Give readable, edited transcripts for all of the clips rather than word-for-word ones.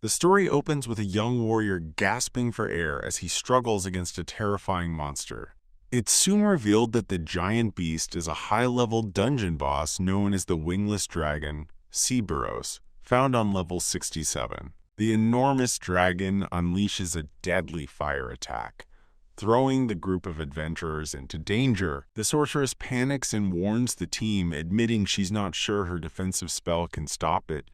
The story opens with a young warrior gasping for air as he struggles against a terrifying monster. It's soon revealed that the giant beast is a high-level dungeon boss known as the wingless dragon, Cerberus, found on level 67. The enormous dragon unleashes a deadly fire attack, throwing the group of adventurers into danger. The sorceress panics and warns the team, admitting she's not sure her defensive spell can stop it.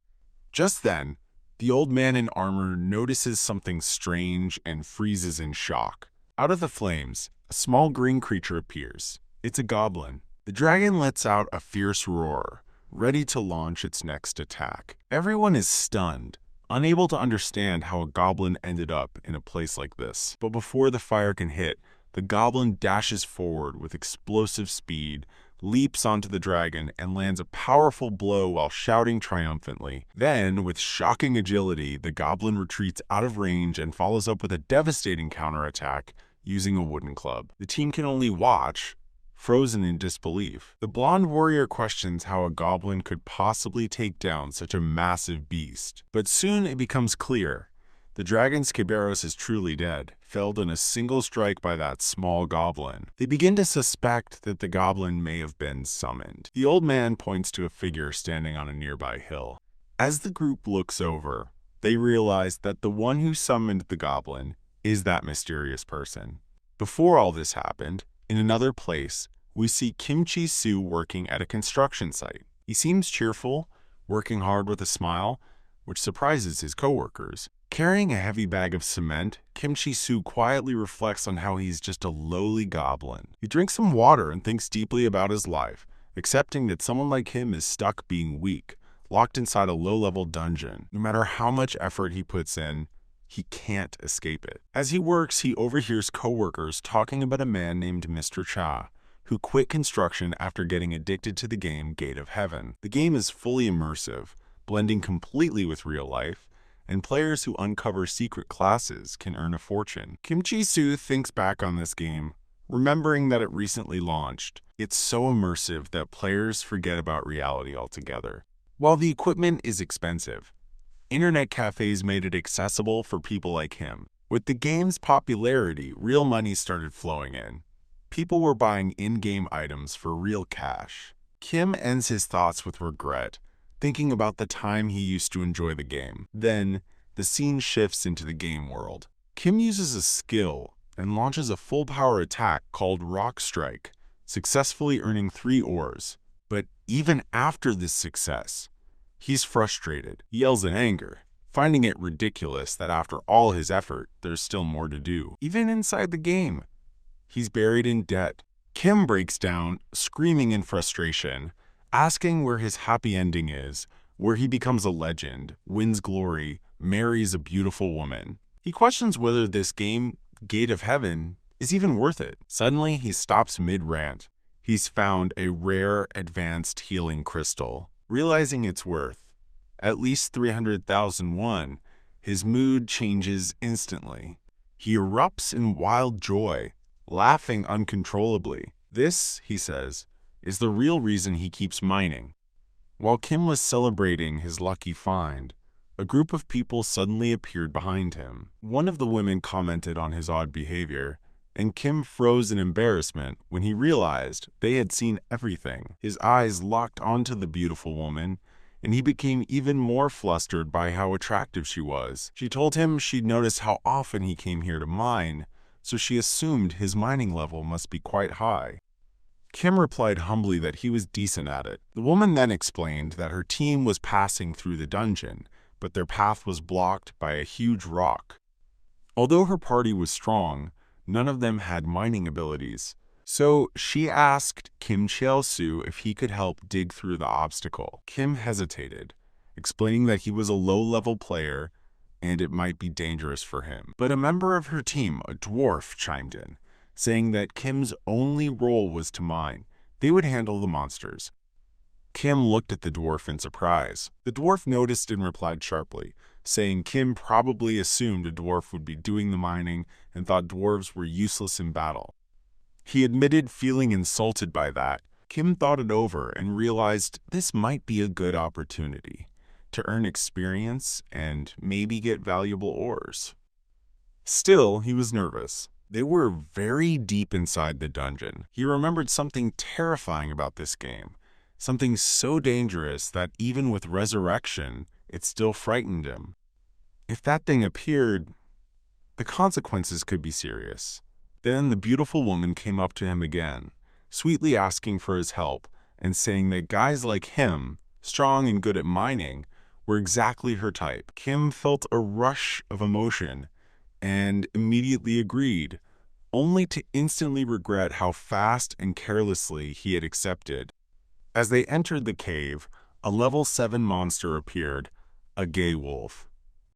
Just then, the old man in armor notices something strange and freezes in shock. Out of the flames, a small green creature appears. It's a goblin. The dragon lets out a fierce roar, ready to launch its next attack. Everyone is stunned, unable to understand how a goblin ended up in a place like this. But before the fire can hit, the goblin dashes forward with explosive speed, leaps onto the dragon, and lands a powerful blow while shouting triumphantly. Then, with shocking agility, the goblin retreats out of range and follows up with a devastating counterattack using a wooden club. The team can only watch, frozen in disbelief. The blonde warrior questions how a goblin could possibly take down such a massive beast. But soon it becomes clear. The dragon Cerberus is truly dead, felled in a single strike by that small goblin. They begin to suspect that the goblin may have been summoned. The old man points to a figure standing on a nearby hill. As the group looks over, they realize that the one who summoned the goblin is that mysterious person. Before all this happened, in another place, we see Kim Chi-soo working at a construction site. He seems cheerful, working hard with a smile, which surprises his coworkers. Carrying a heavy bag of cement, Kim Chi-soo quietly reflects on how he's just a lowly goblin. He drinks some water and thinks deeply about his life, accepting that someone like him is stuck being weak, locked inside a low-level dungeon. No matter how much effort he puts in, he can't escape it. As he works, he overhears coworkers talking about a man named Mr. Cha, who quit construction after getting addicted to the game Gate of Heaven. The game is fully immersive, blending completely with real life, and players who uncover secret classes can earn a fortune. Kim Chi-soo thinks back on this game, remembering that it recently launched. It's so immersive that players forget about reality altogether. While the equipment is expensive, internet cafes made it accessible for people like him. With the game's popularity, real money started flowing in. People were buying in-game items for real cash. Kim ends his thoughts with regret, thinking about the time he used to enjoy the game. Then, the scene shifts into the game world. Kim uses a skill and launches a full-power attack called Rock Strike, successfully earning 3 ores. But even after this success, he's frustrated. He yells in anger, finding it ridiculous that after all his effort, there's still more to do. Even inside the game, he's buried in debt. Kim breaks down, screaming in frustration, asking where his happy ending is, where he becomes a legend, wins glory, marries a beautiful woman. He questions whether this game, Gate of Heaven, is even worth it. Suddenly, he stops mid-rant. He's found a rare, advanced healing crystal. Realizing its worth, at least 300,000 won, his mood changes instantly. He erupts in wild joy, laughing uncontrollably. This, he says, is the real reason he keeps mining. While Kim was celebrating his lucky find, a group of people suddenly appeared behind him. One of the women commented on his odd behavior, and Kim froze in embarrassment when he realized they had seen everything. His eyes locked onto the beautiful woman, and he became even more flustered by how attractive she was. She told him she'd noticed how often he came here to mine, so she assumed his mining level must be quite high. Kim replied humbly that he was decent at it. The woman then explained that her team was passing through the dungeon, but their path was blocked by a huge rock. Although her party was strong, none of them had mining abilities. So she asked Kim Chi-soo if he could help dig through the obstacle. Kim hesitated, explaining that he was a low-level player and it might be dangerous for him. But a member of her team, a dwarf, chimed in, saying that Kim's only role was to mine. They would handle the monsters. Kim looked at the dwarf in surprise. The dwarf noticed and replied sharply, saying Kim probably assumed a dwarf would be doing the mining and thought dwarves were useless in battle. He admitted feeling insulted by that. Kim thought it over and realized this might be a good opportunity. to earn experience and maybe get valuable ores. Still, he was nervous. They were very deep inside the dungeon. He remembered something terrifying about this game, something so dangerous that even with resurrection, it still frightened him. If that thing appeared, the consequences could be serious. Then the beautiful woman came up to him again, sweetly asking for his help and saying that guys like him, strong and good at mining, were exactly her type. Kim felt a rush of emotion and immediately agreed, only to instantly regret how fast and carelessly he had accepted. As they entered the cave, a level 7 monster appeared, a gay wolf.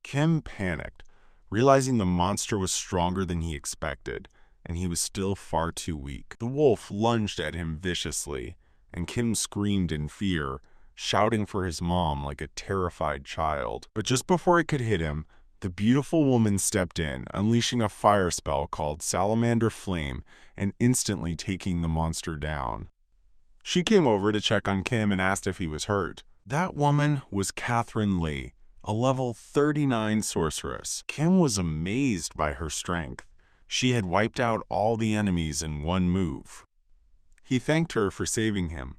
Kim panicked, realizing the monster was stronger than he expected, and he was still far too weak. The wolf lunged at him viciously, and Kim screamed in fear, shouting for his mom like a terrified child. But just before it could hit him, the beautiful woman stepped in, unleashing a fire spell called Salamander Flame and instantly taking the monster down. She came over to check on Kim and asked if he was hurt. That woman was Catherine Lee, a level 39 sorceress. Kim was amazed by her strength. She had wiped out all the enemies in one move. He thanked her for saving him.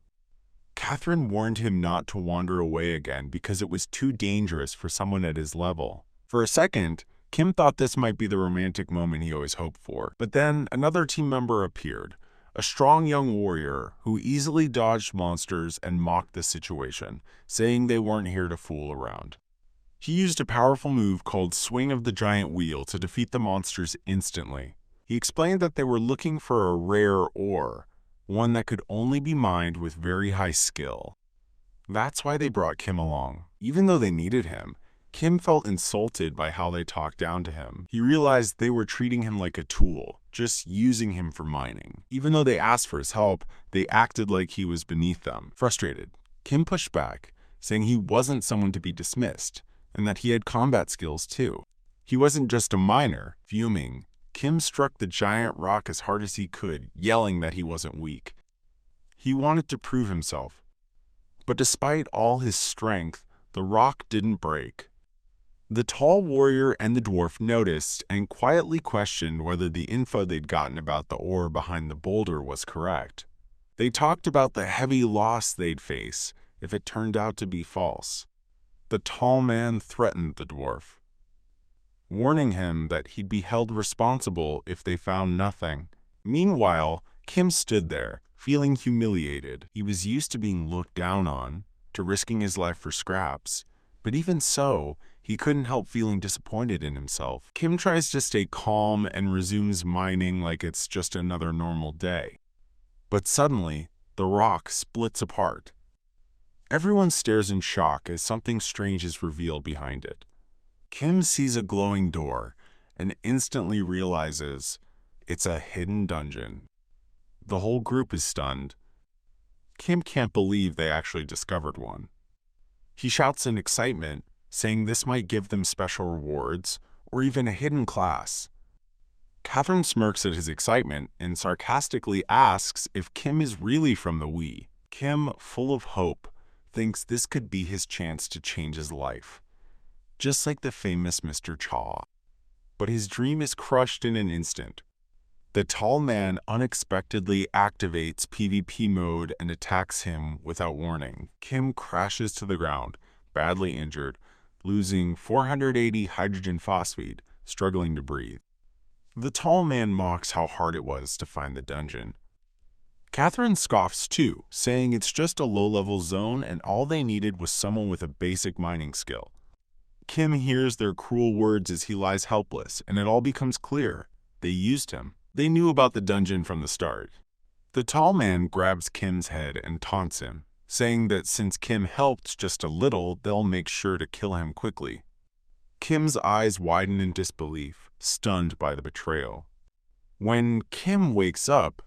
Catherine warned him not to wander away again because it was too dangerous for someone at his level. For a second, Kim thought this might be the romantic moment he always hoped for. But then another team member appeared, a strong young warrior who easily dodged monsters and mocked the situation, saying they weren't here to fool around. He used a powerful move called Swing of the Giant Wheel to defeat the monsters instantly. He explained that they were looking for a rare ore, one that could only be mined with very high skill. That's why they brought Kim along. Even though they needed him, Kim felt insulted by how they talked down to him. He realized they were treating him like a tool, just using him for mining. Even though they asked for his help, they acted like he was beneath them. Frustrated, Kim pushed back, saying he wasn't someone to be dismissed, and that he had combat skills too. He wasn't just a miner. Fuming, Kim struck the giant rock as hard as he could, yelling that he wasn't weak. He wanted to prove himself. But despite all his strength, the rock didn't break. The tall warrior and the dwarf noticed and quietly questioned whether the info they'd gotten about the ore behind the boulder was correct. They talked about the heavy loss they'd face if it turned out to be false. The tall man threatened the dwarf, warning him that he'd be held responsible if they found nothing. Meanwhile, Kim stood there, feeling humiliated. He was used to being looked down on, to risking his life for scraps, but even so, he couldn't help feeling disappointed in himself. Kim tries to stay calm and resumes mining like it's just another normal day. But suddenly, the rock splits apart. Everyone stares in shock as something strange is revealed behind it. Kim sees a glowing door and instantly realizes it's a hidden dungeon. The whole group is stunned. Kim can't believe they actually discovered one. He shouts in excitement, saying this might give them special rewards or even a hidden class. Catherine smirks at his excitement and sarcastically asks if Kim is really from the Wii. Kim, full of hope, thinks this could be his chance to change his life, just like the famous Mr. Chaw. But his dream is crushed in an instant. The tall man unexpectedly activates PvP mode and attacks him without warning. Kim crashes to the ground, badly injured, losing 480 hydrogen phosphate, struggling to breathe. The tall man mocks how hard it was to find the dungeon. Catherine scoffs too, saying it's just a low-level zone and all they needed was someone with a basic mining skill. Kim hears their cruel words as he lies helpless, and it all becomes clear. They used him. They knew about the dungeon from the start. The tall man grabs Kim's head and taunts him, saying that since Kim helped just a little, they'll make sure to kill him quickly. Kim's eyes widen in disbelief, stunned by the betrayal. When Kim wakes up,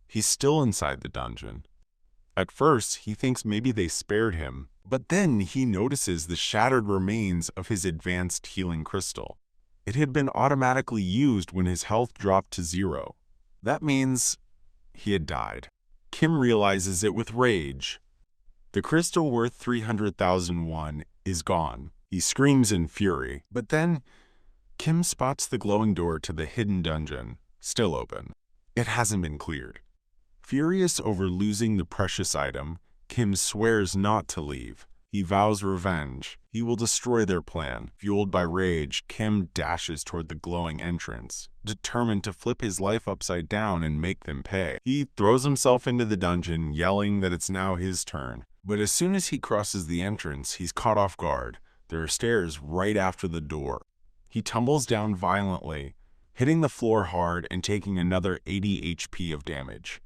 he's still inside the dungeon. At first, he thinks maybe they spared him, but then he notices the shattered remains of his advanced healing crystal. It had been automatically used when his health dropped to 0. That means he had died. Kim realizes it with rage. The crystal worth 300,000 won is gone. He screams in fury, but then Kim spots the glowing door to the hidden dungeon, still open. It hasn't been cleared. Furious over losing the precious item, Kim swears not to leave. He vows revenge. He will destroy their plan. Fueled by rage, Kim dashes toward the glowing entrance, determined to flip his life upside down and make them pay. He throws himself into the dungeon, yelling that it's now his turn. But as soon as he crosses the entrance, he's caught off guard. There are stairs right after the door. He tumbles down violently, hitting the floor hard and taking another 80 HP of damage.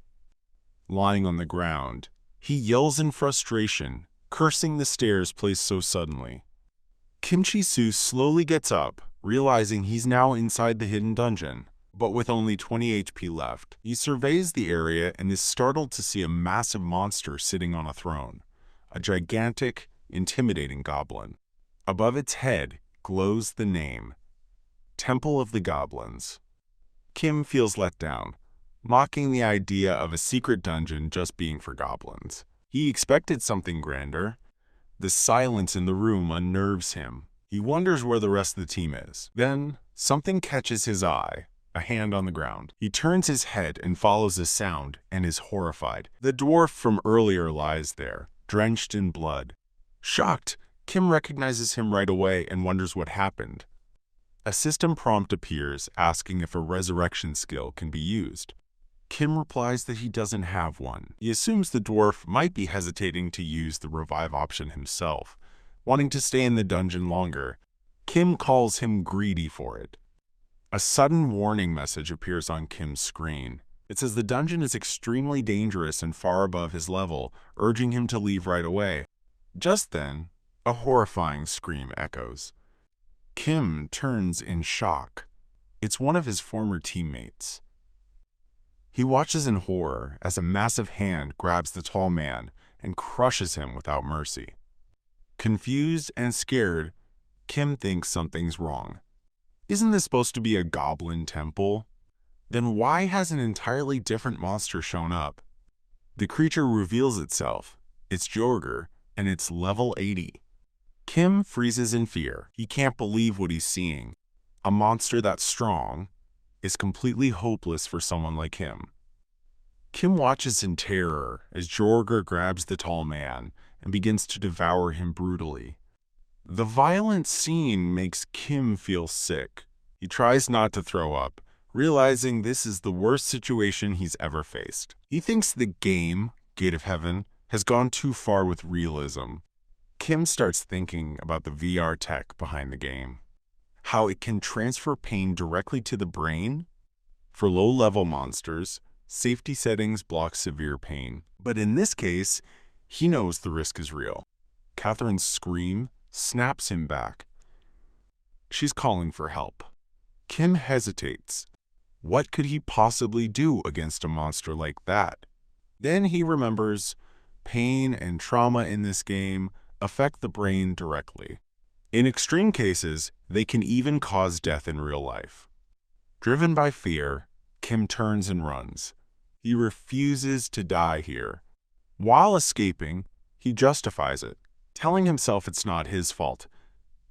Lying on the ground, he yells in frustration, cursing the stairs placed so suddenly. Kim Chi-soo slowly gets up, realizing he's now inside the hidden dungeon. But with only 20 HP left, he surveys the area and is startled to see a massive monster sitting on a throne. A gigantic, intimidating goblin. Above its head glows the name, Temple of the Goblins. Kim feels let down, mocking the idea of a secret dungeon just being for goblins. He expected something grander. The silence in the room unnerves him. He wonders where the rest of the team is. Then, something catches his eye, a hand on the ground. He turns his head and follows the sound and is horrified. The dwarf from earlier lies there, drenched in blood. Shocked, Kim recognizes him right away and wonders what happened. A system prompt appears asking if a resurrection skill can be used. Kim replies that he doesn't have one. He assumes the dwarf might be hesitating to use the revive option himself, wanting to stay in the dungeon longer. Kim calls him greedy for it. A sudden warning message appears on Kim's screen. It says the dungeon is extremely dangerous and far above his level, urging him to leave right away. Just then, a horrifying scream echoes. Kim turns in shock. It's one of his former teammates. He watches in horror as a massive hand grabs the tall man and crushes him without mercy. Confused and scared, Kim thinks something's wrong. Isn't this supposed to be a goblin temple? Then why has an entirely different monster shown up? The creature reveals itself. It's Jorger, and it's level 80. Kim freezes in fear. He can't believe what he's seeing. A monster that's strong is completely hopeless for someone like him. Kim watches in terror as Jorger grabs the tall man and begins to devour him brutally. The violent scene makes Kim feel sick. He tries not to throw up, realizing this is the worst situation he's ever faced. He thinks the game, Gate of Heaven, has gone too far with realism. Kim starts thinking about the VR tech behind the game. How it can transfer pain directly to the brain? For low-level monsters, safety settings block severe pain. But in this case, he knows the risk is real. Catherine's scream snaps him back. She's calling for help. Kim hesitates. What could he possibly do against a monster like that? Then he remembers pain and trauma in this game affect the brain directly. In extreme cases, they can even cause death in real life. Driven by fear, Kim turns and runs. He refuses to die here. While escaping, he justifies it, telling himself it's not his fault.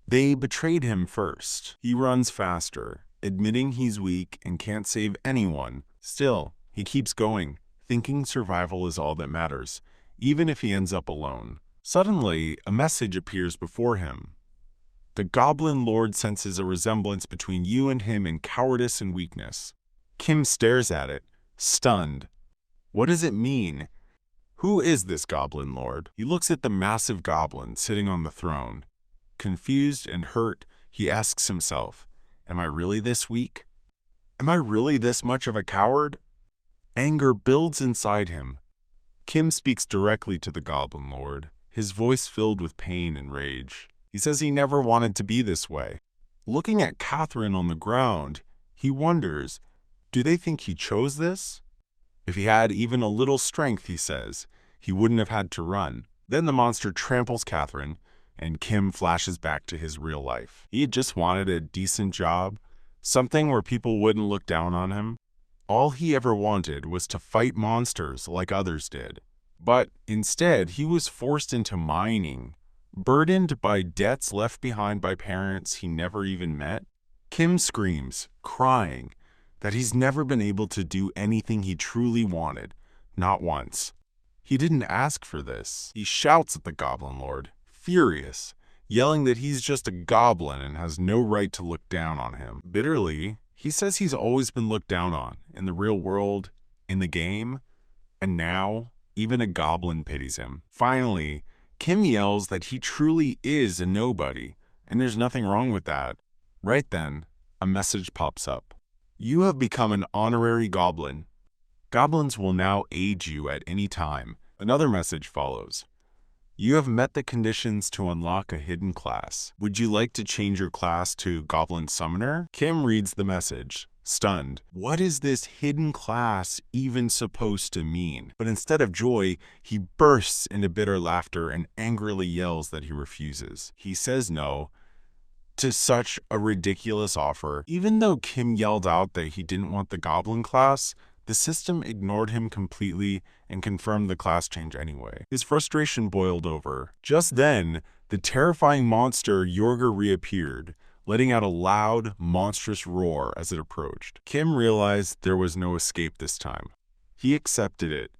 They betrayed him first. He runs faster, admitting he's weak and can't save anyone. Still, he keeps going, thinking survival is all that matters, even if he ends up alone. Suddenly, a message appears before him. The Goblin Lord senses a resemblance between you and him in cowardice and weakness. Kim stares at it, stunned. What does it mean? Who is this Goblin Lord? He looks at the massive goblin sitting on the throne. Confused and hurt, he asks himself, am I really this weak? Am I really this much of a coward? Anger builds inside him. Kim speaks directly to the Goblin Lord, his voice filled with pain and rage. He says he never wanted to be this way. Looking at Catherine on the ground, he wonders, do they think he chose this? If he had even a little strength, he says, he wouldn't have had to run. Then the monster tramples Catherine, and Kim flashes back to his real life. He had just wanted a decent job, something where people wouldn't look down on him. All he ever wanted was to fight monsters like others did. But instead, he was forced into mining, Burdened by debts left behind by parents he never even met, Kim screams, crying, that he's never been able to do anything he truly wanted, not once. He didn't ask for this. He shouts at the Goblin Lord, furious, yelling that he's just a goblin and has no right to look down on him. Bitterly, he says he's always been looked down on, in the real world, in the game, and now even a goblin pities him. Finally, Kim yells that he truly is a nobody, and there's nothing wrong with that. Right then, a message pops up. You have become an honorary goblin. Goblins will now aid you at any time. Another message follows. You have met the conditions to unlock a hidden class. Would you like to change your class to Goblin Summoner? Kim reads the message, stunned. What is this hidden class even supposed to mean? But instead of joy, he bursts into bitter laughter and angrily yells that he refuses. He says no to such a ridiculous offer. Even though Kim yelled out that he didn't want the Goblin class, the system ignored him completely and confirmed the class change anyway. His frustration boiled over. Just then, the terrifying monster Yorger reappeared, letting out a loud, monstrous roar as it approached. Kim realized there was no escape this time. He accepted it.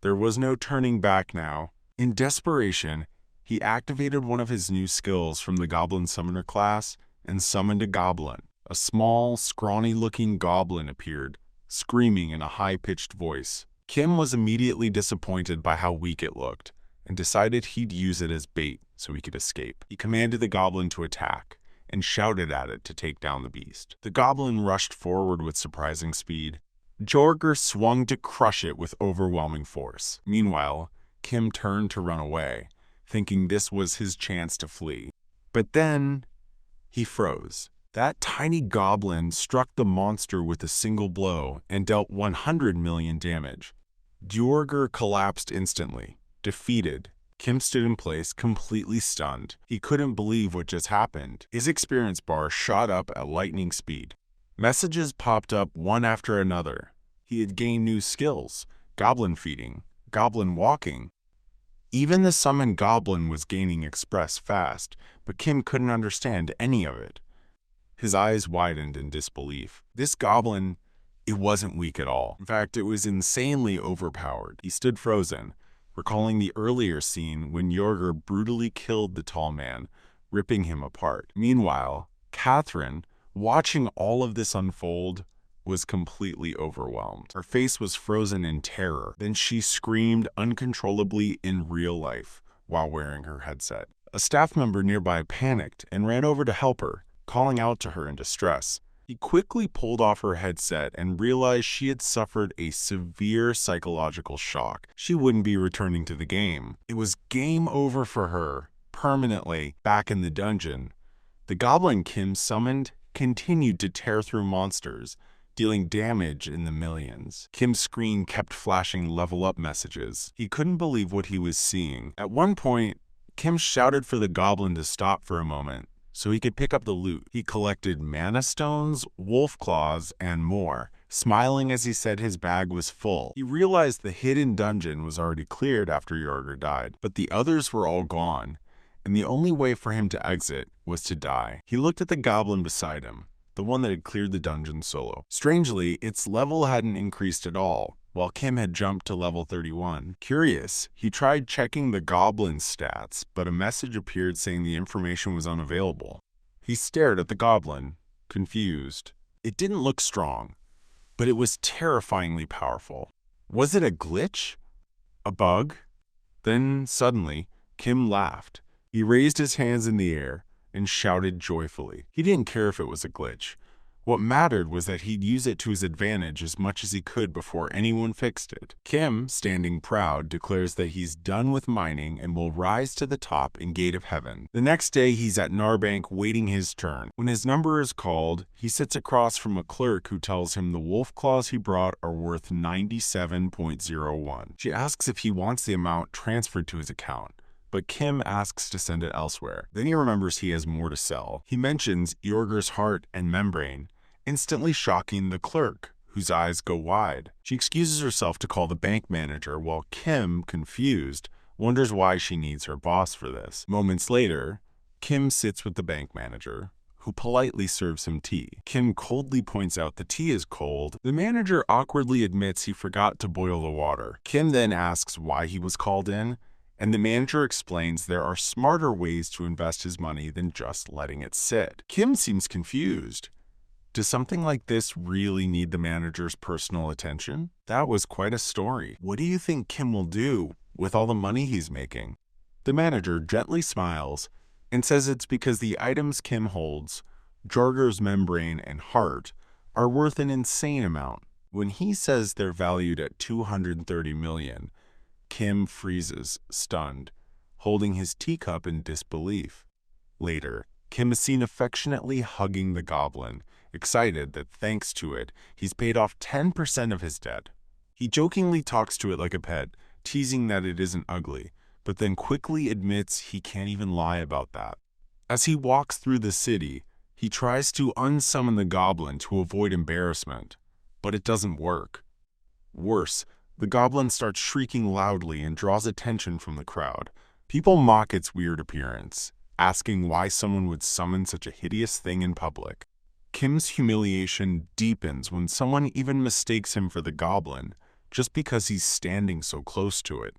There was no turning back now. In desperation, he activated one of his new skills from the Goblin Summoner class and summoned a goblin. A small, scrawny-looking goblin appeared, screaming in a high-pitched voice. Kim was immediately disappointed by how weak it looked, and decided he'd use it as bait so he could escape. He commanded the goblin to attack, and shouted at it to take down the beast. The goblin rushed forward with surprising speed. Yorger swung to crush it with overwhelming force. Meanwhile, Kim turned to run away, thinking this was his chance to flee. But then, he froze. That tiny goblin struck the monster with a single blow and dealt 100 million damage. Yorger collapsed instantly, defeated. Kim stood in place, completely stunned. He couldn't believe what just happened. His experience bar shot up at lightning speed. Messages popped up one after another. He had gained new skills: goblin feeding, goblin walking. Even the summoned goblin was gaining express fast, but Kim couldn't understand any of it. His eyes widened in disbelief. This goblin, it wasn't weak at all. In fact, it was insanely overpowered. He stood frozen, recalling the earlier scene when Yorger brutally killed the tall man, ripping him apart. Meanwhile, Catherine, watching all of this unfold, was completely overwhelmed. Her face was frozen in terror. Then she screamed uncontrollably in real life while wearing her headset. A staff member nearby panicked and ran over to help her, calling out to her in distress. He quickly pulled off her headset and realized she had suffered a severe psychological shock. She wouldn't be returning to the game. It was game over for her, permanently back in the dungeon. The goblin Kim summoned continued to tear through monsters, dealing damage in the millions. Kim's screen kept flashing level up messages. He couldn't believe what he was seeing. At one point, Kim shouted for the goblin to stop for a moment so he could pick up the loot. He collected mana stones, wolf claws, and more, smiling as he said his bag was full. He realized the hidden dungeon was already cleared after Yorger died, but the others were all gone, and the only way for him to exit was to die. He looked at the goblin beside him, the one that had cleared the dungeon solo. Strangely, its level hadn't increased at all, while Kim had jumped to level 31. Curious, he tried checking the goblin's stats, but a message appeared saying the information was unavailable. He stared at the goblin, confused. It didn't look strong, but it was terrifyingly powerful. Was it a glitch? A bug? Then, suddenly, Kim laughed. He raised his hands in the air and shouted joyfully. He didn't care if it was a glitch. What mattered was that he'd use it to his advantage as much as he could before anyone fixed it. Kim, standing proud, declares that he's done with mining and will rise to the top in Gate of Heaven. The next day, he's at Narbank waiting his turn. When his number is called, he sits across from a clerk who tells him the wolf claws he brought are worth 97.01. She asks if he wants the amount transferred to his account, but Kim asks to send it elsewhere. Then he remembers he has more to sell. He mentions Yorger's heart and membrane, instantly shocking the clerk, whose eyes go wide. She excuses herself to call the bank manager, while Kim, confused, wonders why she needs her boss for this. Moments later, Kim sits with the bank manager, who politely serves him tea. Kim coldly points out the tea is cold. The manager awkwardly admits he forgot to boil the water. Kim then asks why he was called in, and the manager explains there are smarter ways to invest his money than just letting it sit. Kim seems confused. Does something like this really need the manager's personal attention? That was quite a story. What do you think Kim will do with all the money he's making? The manager gently smiles and says it's because the items Kim holds, Jarger's membrane and heart, are worth an insane amount. When he says they're valued at $230 million, Kim freezes, stunned, holding his teacup in disbelief. Later, Kim is seen affectionately hugging the goblin, excited that thanks to it, he's paid off 10% of his debt. He jokingly talks to it like a pet, teasing that it isn't ugly, but then quickly admits he can't even lie about that. As he walks through the city, he tries to unsummon the goblin to avoid embarrassment, but it doesn't work. Worse, the goblin starts shrieking loudly and draws attention from the crowd. People mock its weird appearance, asking why someone would summon such a hideous thing in public. Kim's humiliation deepens when someone even mistakes him for the goblin, just because he's standing so close to it.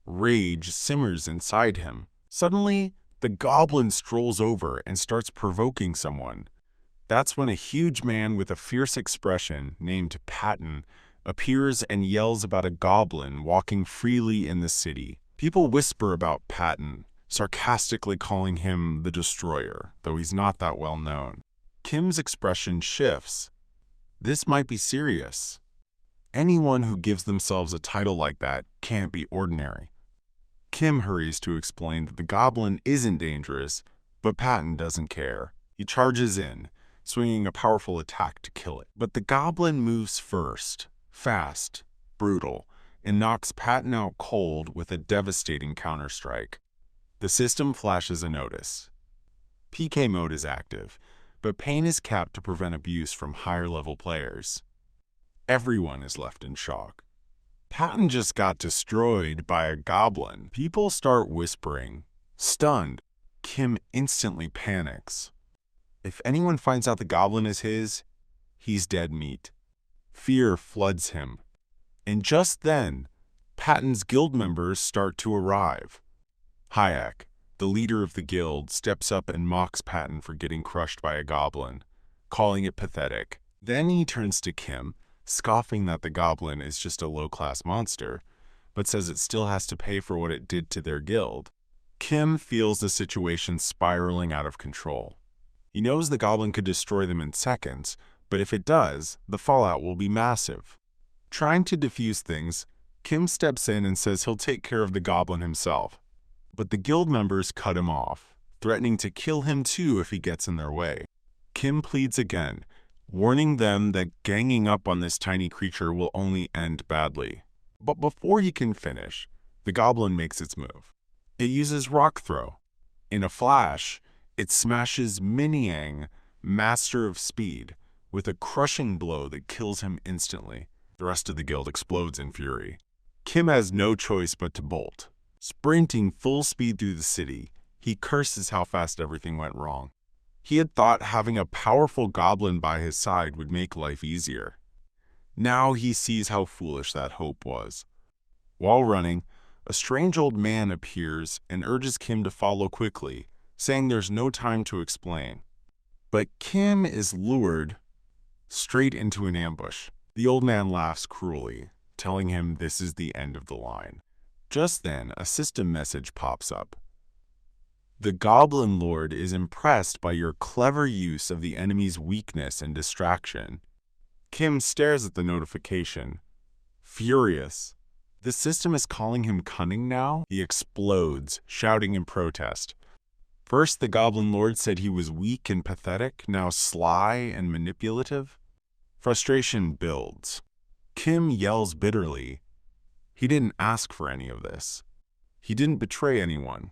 Rage simmers inside him. Suddenly, the goblin strolls over and starts provoking someone. That's when a huge man with a fierce expression, named Patton, appears and yells about a goblin walking freely in the city. People whisper about Patton, sarcastically calling him the Destroyer, though he's not that well known. Kim's expression shifts. This might be serious. Anyone who gives themselves a title like that can't be ordinary. Kim hurries to explain that the goblin isn't dangerous, but Patton doesn't care. He charges in, swinging a powerful attack to kill it. But the goblin moves first, fast, brutal, and knocks Patton out cold with a devastating counterstrike. The system flashes a notice. PK mode is active, but pain is capped to prevent abuse from higher-level players. Everyone is left in shock. Patton just got destroyed by a goblin. People start whispering. Stunned, Kim instantly panics. If anyone finds out the goblin is his, he's dead meat. Fear floods him. And just then, Patton's guild members start to arrive. Hayek, the leader of the guild, steps up and mocks Patton for getting crushed by a goblin, calling it pathetic. Then he turns to Kim, scoffing that the goblin is just a low-class monster, but says it still has to pay for what it did to their guild. Kim feels the situation spiraling out of control. He knows the goblin could destroy them in seconds, but if it does, the fallout will be massive. Trying to defuse things, Kim steps in and says he'll take care of the goblin himself. But the guild members cut him off, threatening to kill him too if he gets in their way. Kim pleads again, warning them that ganging up on this tiny creature will only end badly. But before he can finish, the goblin makes its move. It uses Rock Throw. In a flash, it smashes Miniang, Master of Speed, with a crushing blow that kills him instantly. The rest of the guild explodes in fury. Kim has no choice but to bolt. Sprinting full speed through the city, he curses how fast everything went wrong. He had thought having a powerful goblin by his side would make life easier. Now he sees how foolish that hope was. While running, a strange old man appears and urges Kim to follow quickly, saying there's no time to explain. But Kim is lured straight into an ambush. The old man laughs cruelly, telling him this is the end of the line. Just then, a system message pops up. The Goblin Lord is impressed by your clever use of the enemy's weakness and distraction. Kim stares at the notification, furious. The system is calling him cunning now? He explodes, shouting in protest. First, the Goblin Lord said he was weak and pathetic, now sly and manipulative. Frustration builds. Kim yells bitterly. He didn't ask for any of this. He didn't betray anyone.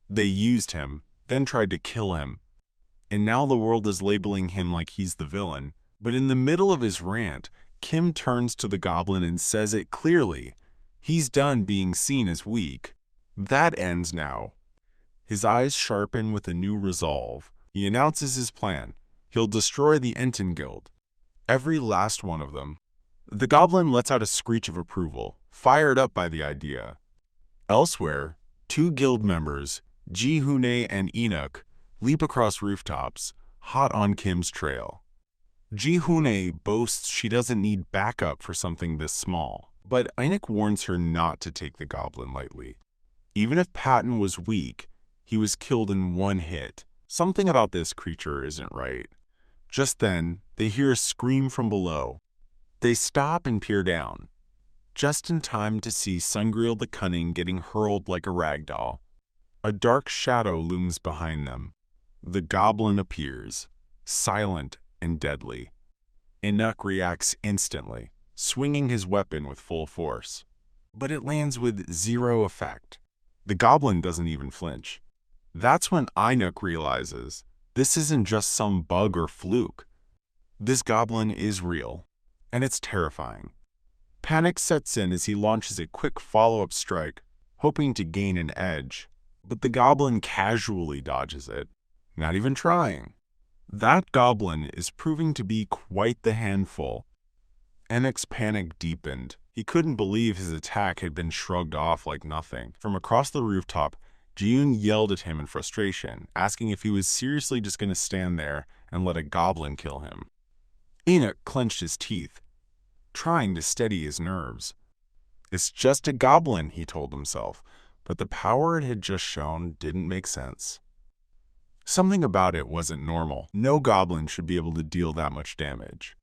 They used him, then tried to kill him. And now the world is labeling him like he's the villain. But in the middle of his rant, Kim turns to the goblin and says it clearly. He's done being seen as weak. That ends now. His eyes sharpen with a new resolve. He announces his plan. He'll destroy the Enten Guild. Every last one of them. The goblin lets out a screech of approval, fired up by the idea. Elsewhere, two guild members, Ji-Hoon and Enoch, leap across rooftops, hot on Kim's trail. Ji-Hoon boasts she doesn't need backup for something this small, but Enoch warns her not to take the goblin lightly. Even if Patton was weak, he was killed in one hit. Something about this creature isn't right. Just then, they hear a scream from below. They stop and peer down, just in time to see Sungriel the Cunning getting hurled like a rag doll. A dark shadow looms behind them. The goblin appears, silent and deadly. Enoch reacts instantly, swinging his weapon with full force. But it lands with zero effect. The goblin doesn't even flinch. That's when Enoch realizes this isn't just some bug or fluke. This goblin is real, and it's terrifying. Panic sets in as he launches a quick follow-up strike, hoping to gain an edge. But the goblin casually dodges it, not even trying. That goblin is proving to be quite the handful. Enoch's panic deepened. He couldn't believe his attack had been shrugged off like nothing. From across the rooftop, Ji-Hoon yelled at him in frustration, asking if he was seriously just going to stand there and let a goblin kill him. Enoch clenched his teeth, trying to steady his nerves. It's just a goblin, he told himself, but the power it had just shown didn't make sense. Something about it wasn't normal. No goblin should be able to deal that much damage.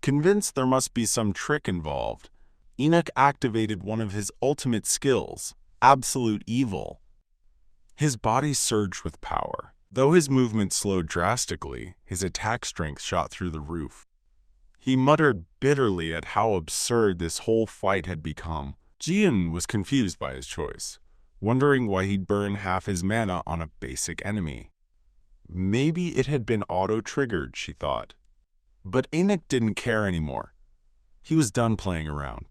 Convinced there must be some trick involved, Enoch activated one of his ultimate skills, Absolute Evil. His body surged with power. Though his movement slowed drastically, his attack strength shot through the roof. He muttered bitterly at how absurd this whole fight had become. Ji-Hoon was confused by his choice, wondering why he'd burn half his mana on a basic enemy. Maybe it had been auto-triggered, she thought. But Enoch didn't care anymore. He was done playing around.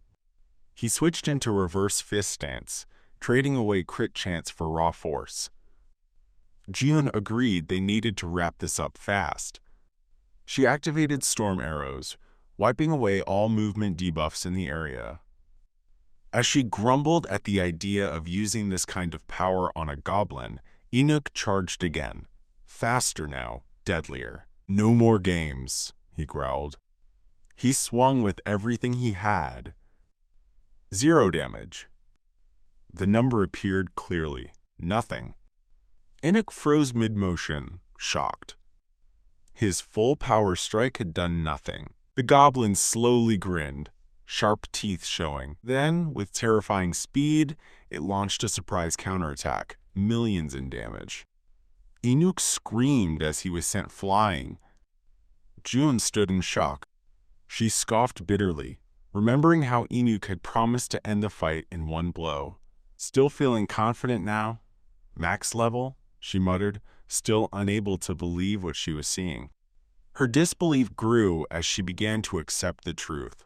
He switched into reverse fist stance, trading away crit chance for raw force. Ji-Hoon agreed they needed to wrap this up fast. She activated storm arrows, wiping away all movement debuffs in the area. As she grumbled at the idea of using this kind of power on a goblin, Enoch charged again. Faster now, deadlier. No more games, he growled. He swung with everything he had. 0 damage. The number appeared clearly. Nothing. Enoch froze mid-motion, shocked. His full power strike had done nothing. The goblin slowly grinned, sharp teeth showing. Then, with terrifying speed, it launched a surprise counterattack, millions in damage. Enoch screamed as he was sent flying. Ji-Hoon stood in shock. She scoffed bitterly, remembering how Enoch had promised to end the fight in one blow. Still feeling confident now? Max level? She muttered, still unable to believe what she was seeing. Her disbelief grew as she began to accept the truth.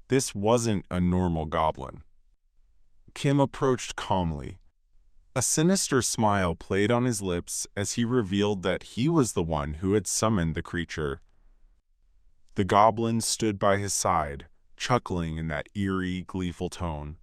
This wasn't a normal goblin. Kim approached calmly. A sinister smile played on his lips as he revealed that he was the one who had summoned the creature. The goblin stood by his side, chuckling in that eerie, gleeful tone.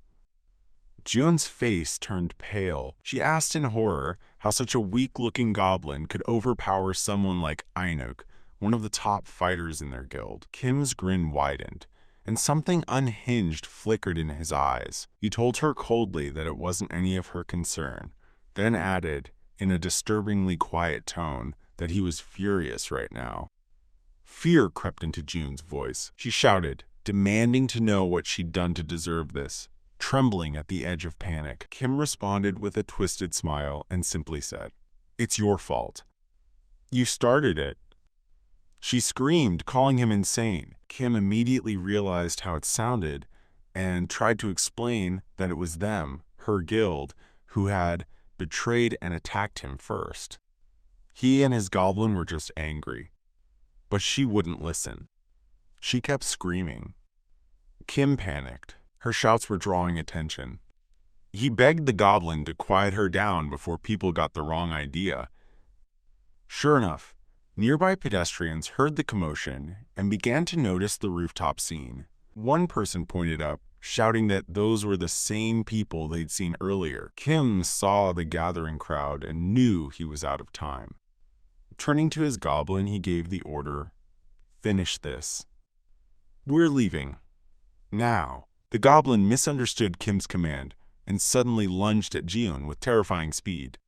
Ji-Hoon's face turned pale. She asked in horror how such a weak-looking goblin could overpower someone like Enoch, one of the top fighters in their guild. Kim's grin widened, and something unhinged flickered in his eyes. He told her coldly that it wasn't any of her concern, then added, in a disturbingly quiet tone, that he was furious right now. Fear crept into Ji-Hoon's voice. She shouted, demanding to know what she'd done to deserve this. Trembling at the edge of panic, Kim responded with a twisted smile and simply said, "It's your fault. You started it." She screamed, calling him insane. Kim immediately realized how it sounded and tried to explain that it was them, her guild, who had betrayed and attacked him first. He and his goblin were just angry. But she wouldn't listen. She kept screaming. Kim panicked. Her shouts were drawing attention. He begged the goblin to quiet her down before people got the wrong idea. Sure enough, nearby pedestrians heard the commotion and began to notice the rooftop scene. One person pointed up, shouting that those were the same people they'd seen earlier. Kim saw the gathering crowd and knew he was out of time. Turning to his goblin, he gave the order, "Finish this. We're leaving." Now, the goblin misunderstood Kim's command and suddenly lunged at Jiun with terrifying speed.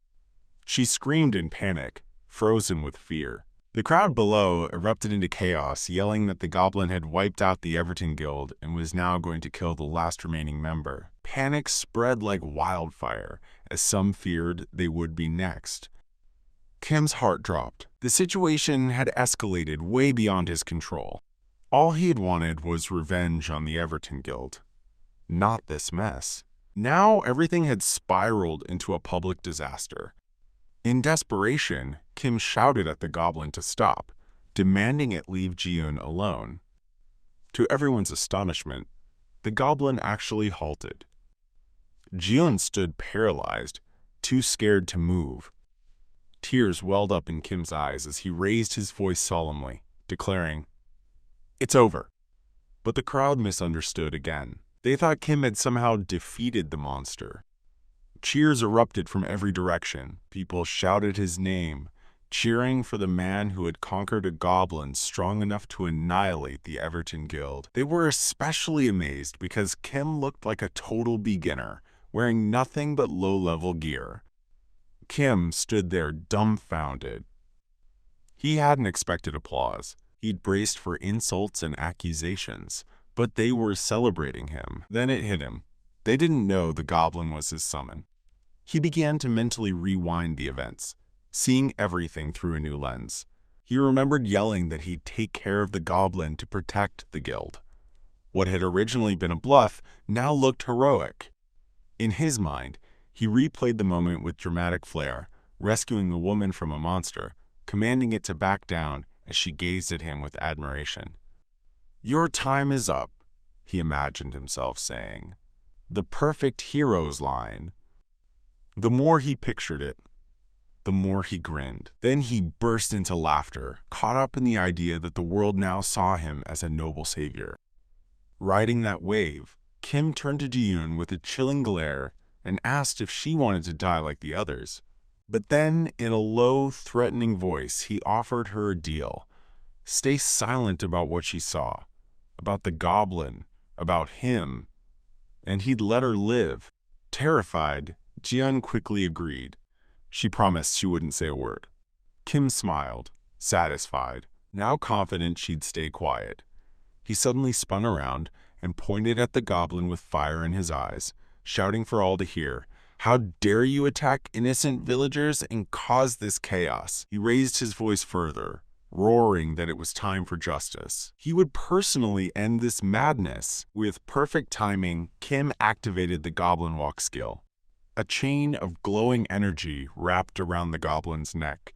She screamed in panic, frozen with fear. The crowd below erupted into chaos, yelling that the goblin had wiped out the Everton Guild and was now going to kill the last remaining member. Panic spread like wildfire, as some feared they would be next. Kim's heart dropped. The situation had escalated way beyond his control. All he had wanted was revenge on the Everton Guild, not this mess. Now everything had spiraled into a public disaster. In desperation, Kim shouted at the goblin to stop, demanding it leave Jiun alone. To everyone's astonishment, the goblin actually halted. Jiun stood paralyzed, too scared to move. Tears welled up in Kim's eyes as he raised his voice solemnly, declaring, "It's over." But the crowd misunderstood again. They thought Kim had somehow defeated the monster. Cheers erupted from every direction. People shouted his name, cheering for the man who had conquered a goblin strong enough to annihilate the Everton Guild. They were especially amazed because Kim looked like a total beginner, wearing nothing but low-level gear. Kim stood there dumbfounded. He hadn't expected applause. He'd braced for insults and accusations, but they were celebrating him. Then it hit him. They didn't know the goblin was his summon. He began to mentally rewind the events, seeing everything through a new lens. He remembered yelling that he'd take care of the goblin to protect the guild. What had originally been a bluff now looked heroic. In his mind, he replayed the moment with dramatic flair, rescuing the woman from a monster, commanding it to back down as she gazed at him with admiration. "Your time is up," he imagined himself saying. The perfect hero's line. The more he pictured it, the more he grinned. Then he burst into laughter, caught up in the idea that the world now saw him as a noble savior. Riding that wave, Kim turned to Jiun with a chilling glare and asked if she wanted to die like the others. But then, in a low, threatening voice, he offered her a deal. Stay silent about what she saw, about the goblin, about him, and he'd let her live. Terrified, Jiun quickly agreed. She promised she wouldn't say a word. Kim smiled, satisfied, now confident she'd stay quiet. He suddenly spun around and pointed at the goblin with fire in his eyes, shouting for all to hear, "How dare you attack innocent villagers and cause this chaos?" He raised his voice further, roaring that it was time for justice. He would personally end this madness. With perfect timing, Kim activated the Goblin Walk skill. A chain of glowing energy wrapped around the goblin's neck.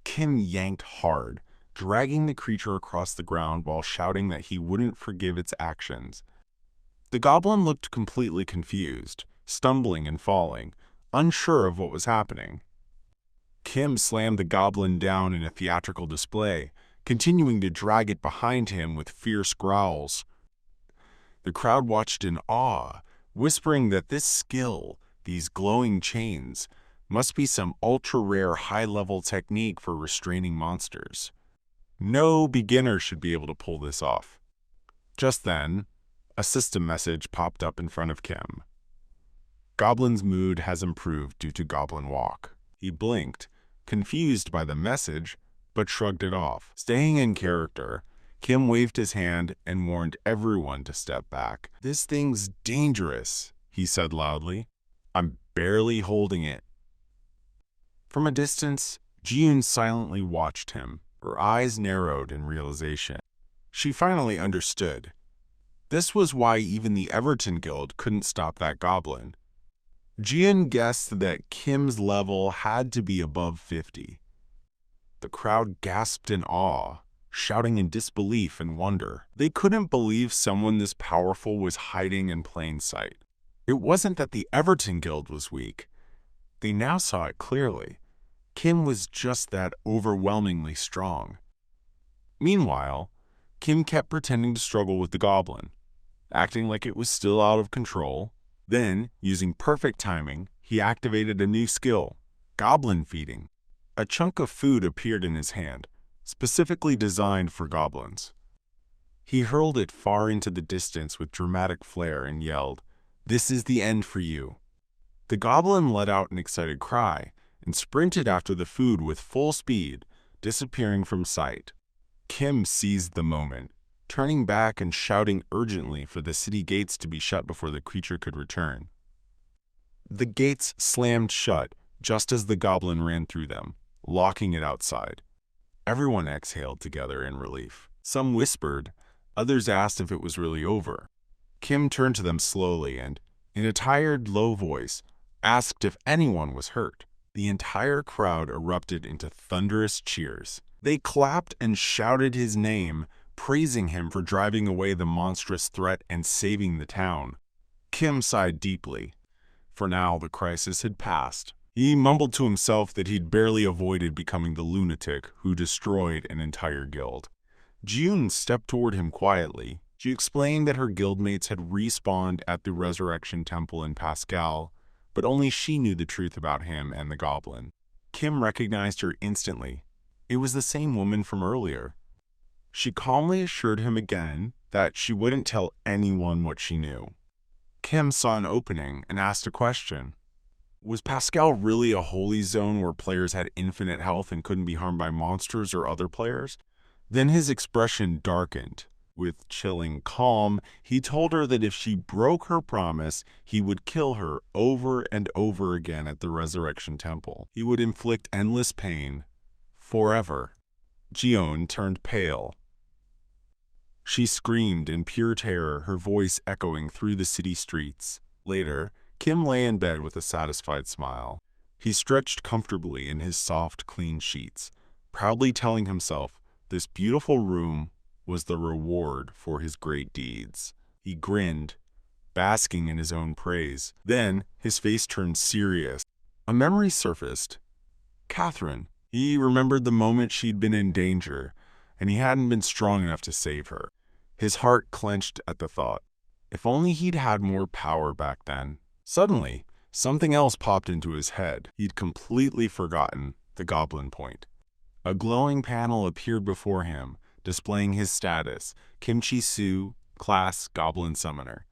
Kim yanked hard, dragging the creature across the ground while shouting that he wouldn't forgive its actions. The goblin looked completely confused, stumbling and falling, unsure of what was happening. Kim slammed the goblin down in a theatrical display, continuing to drag it behind him with fierce growls. The crowd watched in awe, whispering that this skill, these glowing chains, must be some ultra-rare high-level technique for restraining monsters. No beginner should be able to pull this off. Just then, a system message popped up in front of Kim. Goblin's mood has improved due to Goblin Walk. He blinked, confused by the message, but shrugged it off. Staying in character, Kim waved his hand and warned everyone to step back. "This thing's dangerous," he said loudly. "I'm barely holding it." From a distance, Jiun silently watched him, her eyes narrowed in realization. She finally understood. This was why even the Everton Guild couldn't stop that goblin. Jiun guessed that Kim's level had to be above 50. The crowd gasped in awe, shouting in disbelief and wonder. They couldn't believe someone this powerful was hiding in plain sight. It wasn't that the Everton Guild was weak. They now saw it clearly. Kim was just that overwhelmingly strong. Meanwhile, Kim kept pretending to struggle with the goblin, acting like it was still out of control. Then, using perfect timing, he activated a new skill, goblin feeding. A chunk of food appeared in his hand, specifically designed for goblins. He hurled it far into the distance with dramatic flair and yelled, "This is the end for you." The goblin let out an excited cry and sprinted after the food with full speed, disappearing from sight. Kim seized the moment, turning back and shouting urgently for the city gates to be shut before the creature could return. The gates slammed shut just as the goblin ran through them, locking it outside. Everyone exhaled together in relief. Some whispered, others asked if it was really over. Kim turned to them slowly and, in a tired, low voice, asked if anyone was hurt. The entire crowd erupted into thunderous cheers. They clapped and shouted his name, praising him for driving away the monstrous threat and saving the town. Kim sighed deeply. For now, the crisis had passed. He mumbled to himself that he'd barely avoided becoming the lunatic who destroyed an entire guild. June stepped toward him quietly. She explained that her guildmates had respawned at the Resurrection Temple in Pascal, but only she knew the truth about him and the goblin. Kim recognized her instantly. It was the same woman from earlier. She calmly assured him again that she wouldn't tell anyone what she knew. Kim saw an opening and asked a question. Was Pascal really a holy zone where players had infinite health and couldn't be harmed by monsters or other players? Then his expression darkened. With chilling calm, he told her that if she broke her promise, he would kill her over and over again at the Resurrection Temple. He would inflict endless pain, forever. Jion turned pale. She screamed in pure terror, her voice echoing through the city streets. Later, Kim lay in bed with a satisfied smile. He stretched comfortably in his soft, clean sheets, proudly telling himself this beautiful room was the reward for his great deeds. He grinned, basking in his own praise. Then his face turned serious. A memory surfaced. Catherine. He remembered the moment she'd been in danger, and he hadn't been strong enough to save her. His heart clenched at the thought. If only he'd had more power back then. Suddenly, something else popped into his head. He'd completely forgotten the goblin point. A glowing panel appeared before him, displaying his status, Kimchi Su, Class Goblin Summoner.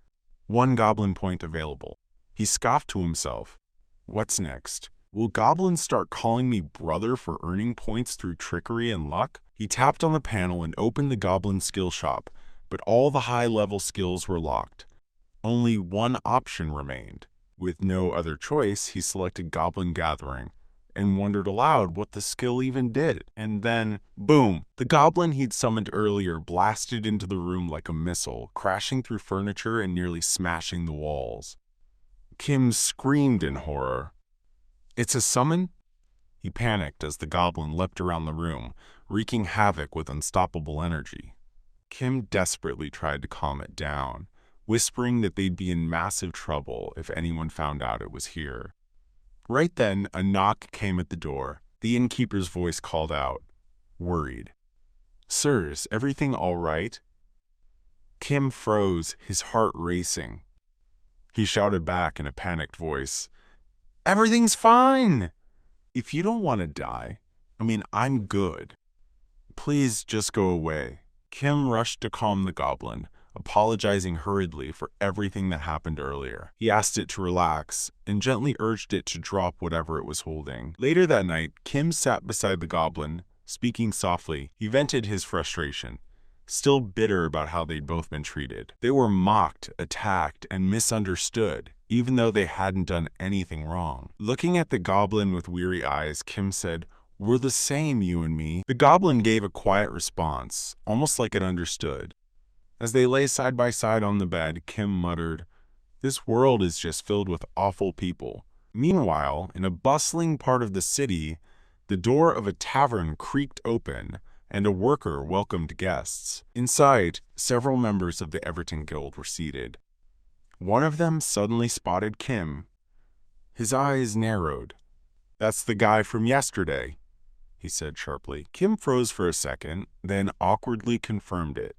1 goblin point available. He scoffed to himself. What's next? Will goblins start calling me brother for earning points through trickery and luck? He tapped on the panel and opened the goblin skill shop, but all the high-level skills were locked. Only one option remained. With no other choice, he selected Goblin Gathering and wondered aloud what the skill even did. And then, boom! The goblin he'd summoned earlier blasted into the room like a missile, crashing through furniture and nearly smashing the walls. Kim screamed in horror. It's a summon? He panicked as the goblin leapt around the room, wreaking havoc with unstoppable energy. Kim desperately tried to calm it down, whispering that they'd be in massive trouble if anyone found out it was here. Right then, a knock came at the door. The innkeeper's voice called out, worried. "Sir, is everything all right?" Kim froze, his heart racing. He shouted back in a panicked voice, "Everything's fine! If you don't want to die, I'm good. Please just go away." Kim rushed to calm the goblin, apologizing hurriedly for everything that happened earlier. He asked it to relax and gently urged it to drop whatever it was holding. Later that night, Kim sat beside the goblin, speaking softly. He vented his frustration, still bitter about how they'd both been treated. They were mocked, attacked, and misunderstood, even though they hadn't done anything wrong. Looking at the goblin with weary eyes, Kim said, "We're the same, you and me." The goblin gave a quiet response, almost like it understood. As they lay side by side on the bed, Kim muttered, "This world is just filled with awful people." Meanwhile, in a bustling part of the city, the door of a tavern creaked open, and a worker welcomed guests. Inside, several members of the Everton Guild were seated. One of them suddenly spotted Kim. His eyes narrowed. "That's the guy from yesterday," he said sharply. Kim froze for a second, then awkwardly confirmed it,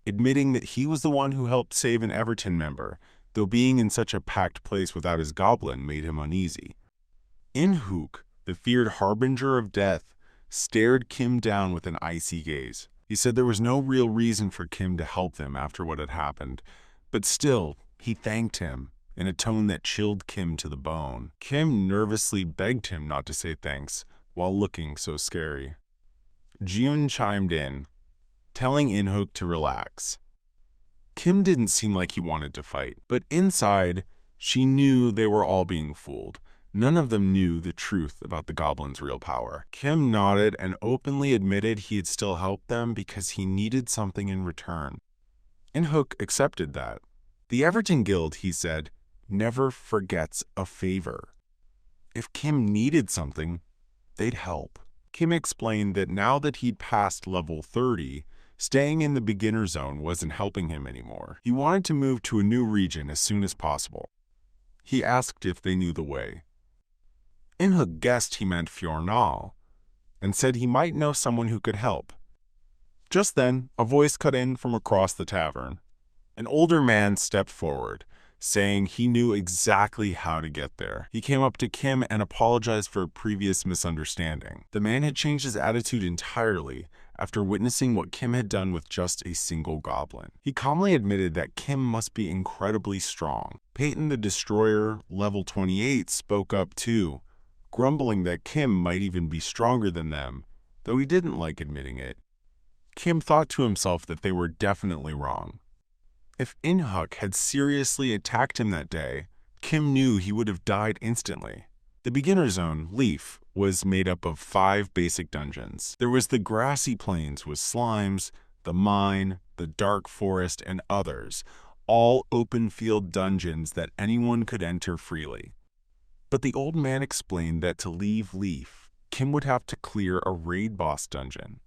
admitting that he was the one who helped save an Everton member, though being in such a packed place without his goblin made him uneasy. Inhook, the feared harbinger of death, stared Kim down with an icy gaze. He said there was no real reason for Kim to help them after what had happened, but still, he thanked him in a tone that chilled Kim to the bone. Kim nervously begged him not to say thanks while looking so scary. Jiun chimed in, telling Inhook to relax. Kim didn't seem like he wanted to fight, but inside, she knew they were all being fooled. None of them knew the truth about the goblin's real power. Kim nodded and openly admitted he had still helped them because he needed something in return. Inhook accepted that. The Everton Guild, he said, never forgets a favor. If Kim needed something, they'd help. Kim explained that now that he'd passed level 30, staying in the beginner zone wasn't helping him anymore. He wanted to move to a new region as soon as possible. He asked if they knew the way. Inhook guessed he meant Fjornal, and said he might know someone who could help. Just then, a voice cut in from across the tavern. An older man stepped forward, saying he knew exactly how to get there. He came up to Kim and apologized for a previous misunderstanding. The man had changed his attitude entirely after witnessing what Kim had done with just a single goblin. He calmly admitted that Kim must be incredibly strong. Peyton the Destroyer, level 28, spoke up too, grumbling that Kim might even be stronger than them, though he didn't like admitting it. Kim thought to himself that they were definitely wrong. If Inhook had seriously attacked him that day, Kim knew he would have died instantly. The beginner zone, Leaf, was made up of 5 basic dungeons. There was the grassy plains with slimes, the mine, the dark forest, and others, all open field dungeons that anyone could enter freely. But the old man explained that to leave Leaf, Kim would have to clear a raid boss dungeon.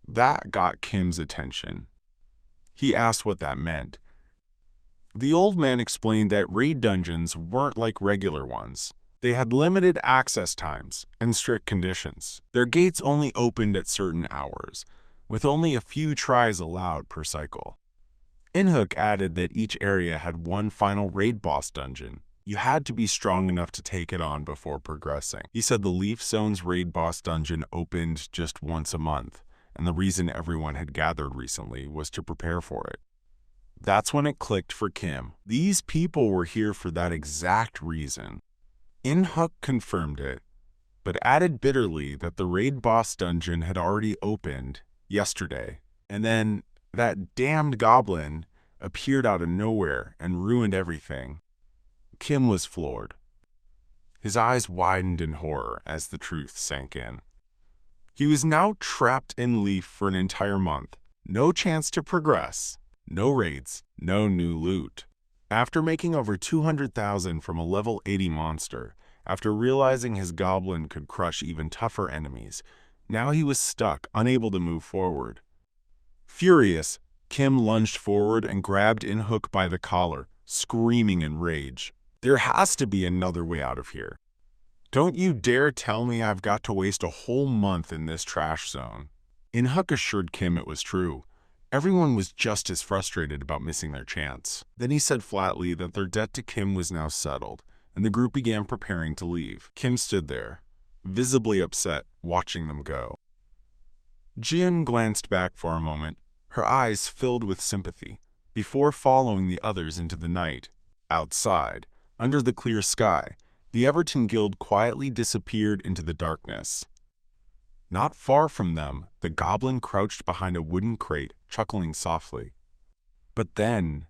That got Kim's attention. He asked what that meant. The old man explained that raid dungeons weren't like regular ones. They had limited access times and strict conditions. Their gates only opened at certain hours, with only a few tries allowed per cycle. Inhook added that each area had one final raid boss dungeon. You had to be strong enough to take it on before progressing. He said the Leaf Zone's raid boss dungeon opened just once a month, and the reason everyone had gathered recently was to prepare for it. That's when it clicked for Kim. These people were here for that exact reason. Inhook confirmed it, but added bitterly that the raid boss dungeon had already opened yesterday, and then that damned goblin appeared out of nowhere and ruined everything. Kim was floored. His eyes widened in horror as the truth sank in. He was now trapped in Leaf for an entire month. No chance to progress. No raids. No new loot. After making over 200,000 from a level 80 monster, after realizing his goblin could crush even tougher enemies, now he was stuck, unable to move forward. Furious, Kim lunged forward and grabbed Inhook by the collar, screaming in rage. There has to be another way out of here. Don't you dare tell me I've got to waste a whole month in this trash zone. Inhook assured Kim it was true. Everyone was just as frustrated about missing their chance. Then he said flatly that their debt to Kim was now settled, and the group began preparing to leave. Kim stood there, visibly upset, watching them go. Jian glanced back for a moment, her eyes filled with sympathy, before following the others into the night. Outside, under the clear sky, the Everton Guild quietly disappeared into the darkness. Not far from them, the goblin crouched behind a wooden crate, chuckling softly. But then,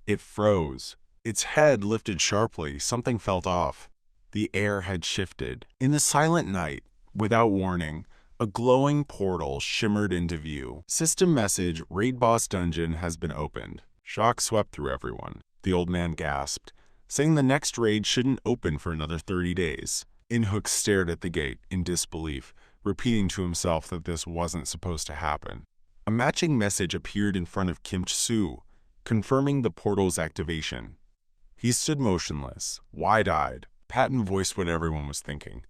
it froze. Its head lifted sharply, something felt off. The air had shifted. In the silent night, without warning, a glowing portal shimmered into view. System message, Raid Boss Dungeon has been opened. Shock swept through everyone. The old man gasped, saying the next raid shouldn't open for another 30 days. Inhook stared at the gate in disbelief, repeating to himself that this wasn't supposed to happen. A matching message appeared in front of Kim Tsu, confirming the portal's activation. He stood motionless, wide-eyed. Patton voiced what everyone was thinking.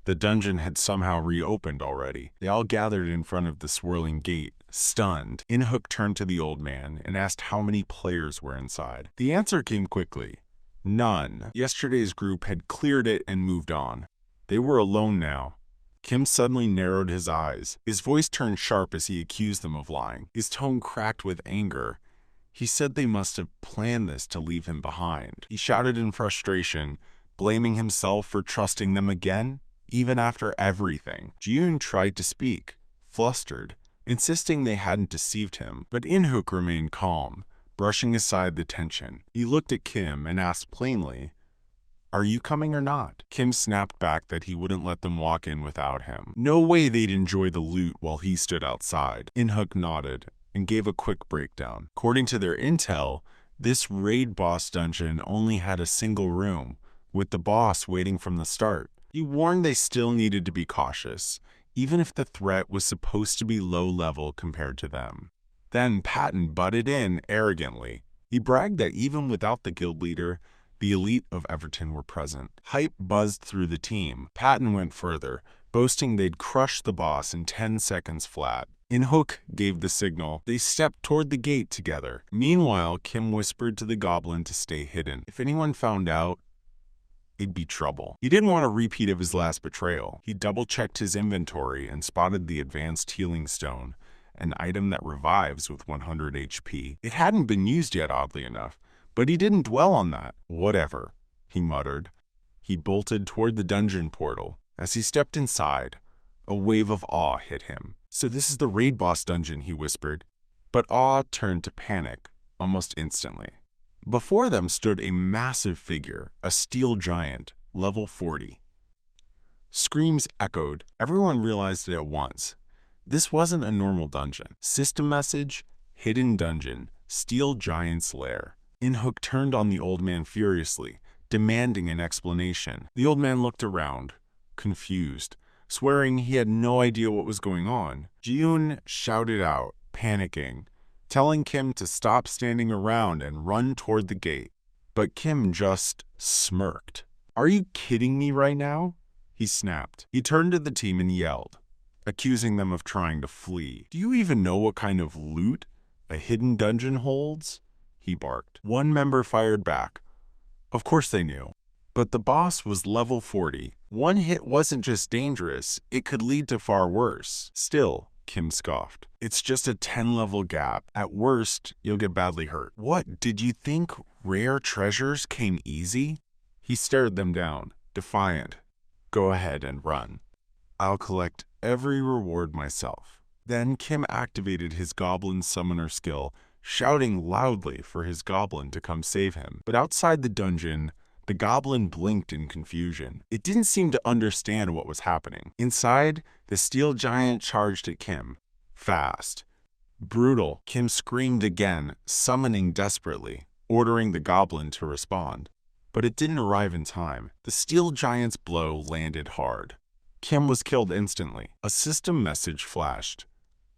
The dungeon had somehow reopened already. They all gathered in front of the swirling gate, stunned. In-hook turned to the old man and asked how many players were inside. The answer came quickly. None. Yesterday's group had cleared it and moved on. They were alone now. Kim suddenly narrowed his eyes. His voice turned sharp as he accused them of lying. His tone cracked with anger. He said they must have planned this to leave him behind. He shouted in frustration, blaming himself for trusting them again. Even after everything, Ji-yoon tried to speak, flustered, insisting they hadn't deceived him. But In-hook remained calm, brushing aside the tension. He looked at Kim and asked plainly, "Are you coming or not?" Kim snapped back that he wouldn't let them walk in without him. No way they'd enjoy the loot while he stood outside. In-hook nodded and gave a quick breakdown. According to their intel, this raid boss dungeon only had a single room, with the boss waiting from the start. He warned they still needed to be cautious, even if the threat was supposed to be low-level compared to them. Then Patton butted in arrogantly. He bragged that even without the guild leader, the elite of Everton were present. Hype buzzed through the team. Patton went further, boasting they'd crushed the boss in 10 seconds flat. In-hook gave the signal. They stepped toward the gate together. Meanwhile, Kim whispered to the goblin to stay hidden. If anyone found out, it'd be trouble. He didn't want a repeat of his last betrayal. He double-checked his inventory and spotted the advanced healing stone, an item that revives with 100 HP. It hadn't been used yet, oddly enough, but he didn't dwell on that. Whatever, he muttered. He bolted toward the dungeon portal. As he stepped inside, a wave of awe hit him. "So this is the raid boss dungeon," he whispered. But awe turned to panic almost instantly. Before them stood a massive figure, a steel giant, level 40. Screams echoed. Everyone realized it at once. This wasn't a normal dungeon. System message, hidden dungeon, steel giant's lair. In-hook turned on the old man furiously, demanding an explanation. The old man looked around, confused, swearing he had no idea what was going on. Ji-yoon shouted out, panicking, telling Kim to stop standing around and run toward the gate. But Kim just smirked. "Are you kidding me right now?" he snapped. He turned to the team and yelled, accusing them of trying to flee. "Do you even know what kind of loot a hidden dungeon holds?" he barked. One member fired back. Of course they knew. But the boss was level 40. One hit wasn't just dangerous, it could lead to far worse. Still, Kim scoffed. "It's just a 10-level gap. At worst, you'll get badly hurt." "What, did you think rare treasures came easy?" He stared them down, defiant. "Go ahead and run. I'll collect every reward myself." Then Kim activated his goblin summoner skill, shouting loudly for his goblin to come save him. But outside the dungeon, the goblin blinked in confusion. It didn't seem to understand what was happening. Inside, the steel giant charged at Kim. Fast. Brutal. Kim screamed again, summoning desperately, ordering the goblin to respond. But it didn't arrive in time. The steel giant's blow landed hard. Kim was killed instantly. A system message flashed.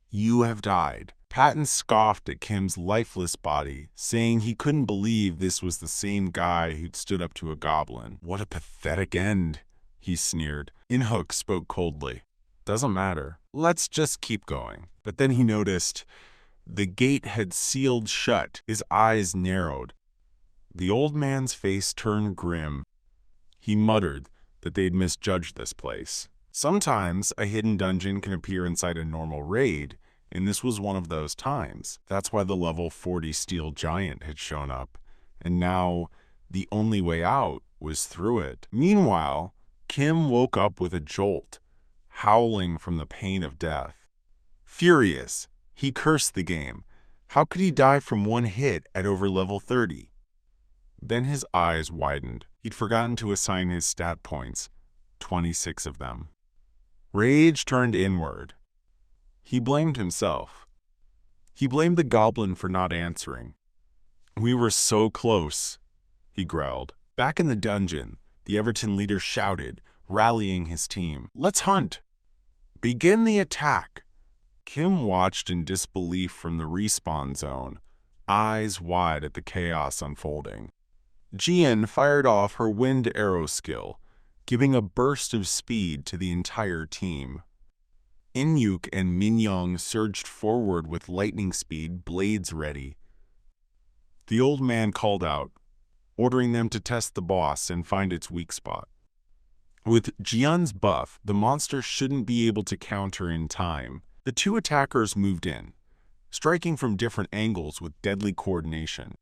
"You have died." Patton scoffed at Kim's lifeless body, saying he couldn't believe this was the same guy who'd stood up to a goblin. "What a pathetic end," he sneered. In-hook spoke coldly. "Doesn't matter. Let's just keep going." But then he noticed the gate had sealed shut. His eyes narrowed. The old man's face turned grim. He muttered that they'd misjudged this place. Sometimes a hidden dungeon can appear inside a normal raid, and this was one of those times. That's why the level 40 steel giant had shown up, and now the only way out was through it. Meanwhile, Kim woke up with a jolt, howling from the pain of death. Furious, he cursed the game. How could he die from one hit at over level 30? Then his eyes widened. He'd forgotten to assign his stat points, 26 of them. Rage turned inward. He blamed himself. He blamed the goblin for not answering. "We were so close," he growled. Back in the dungeon, the Everton leader shouted, rallying his team. "Let's hunt! Begin the attack!" Kim watched in disbelief from the respawn zone, eyes wide at the chaos unfolding. Jian fired off her wind arrow skill, giving a burst of speed to the entire team. Inyuk and Minyong surged forward with lightning speed, blades ready. The old man called out, ordering them to test the boss and find its weak spot. With Jian's buff, the monster shouldn't be able to counter in time. The two attackers moved in, striking from different angles with deadly coordination.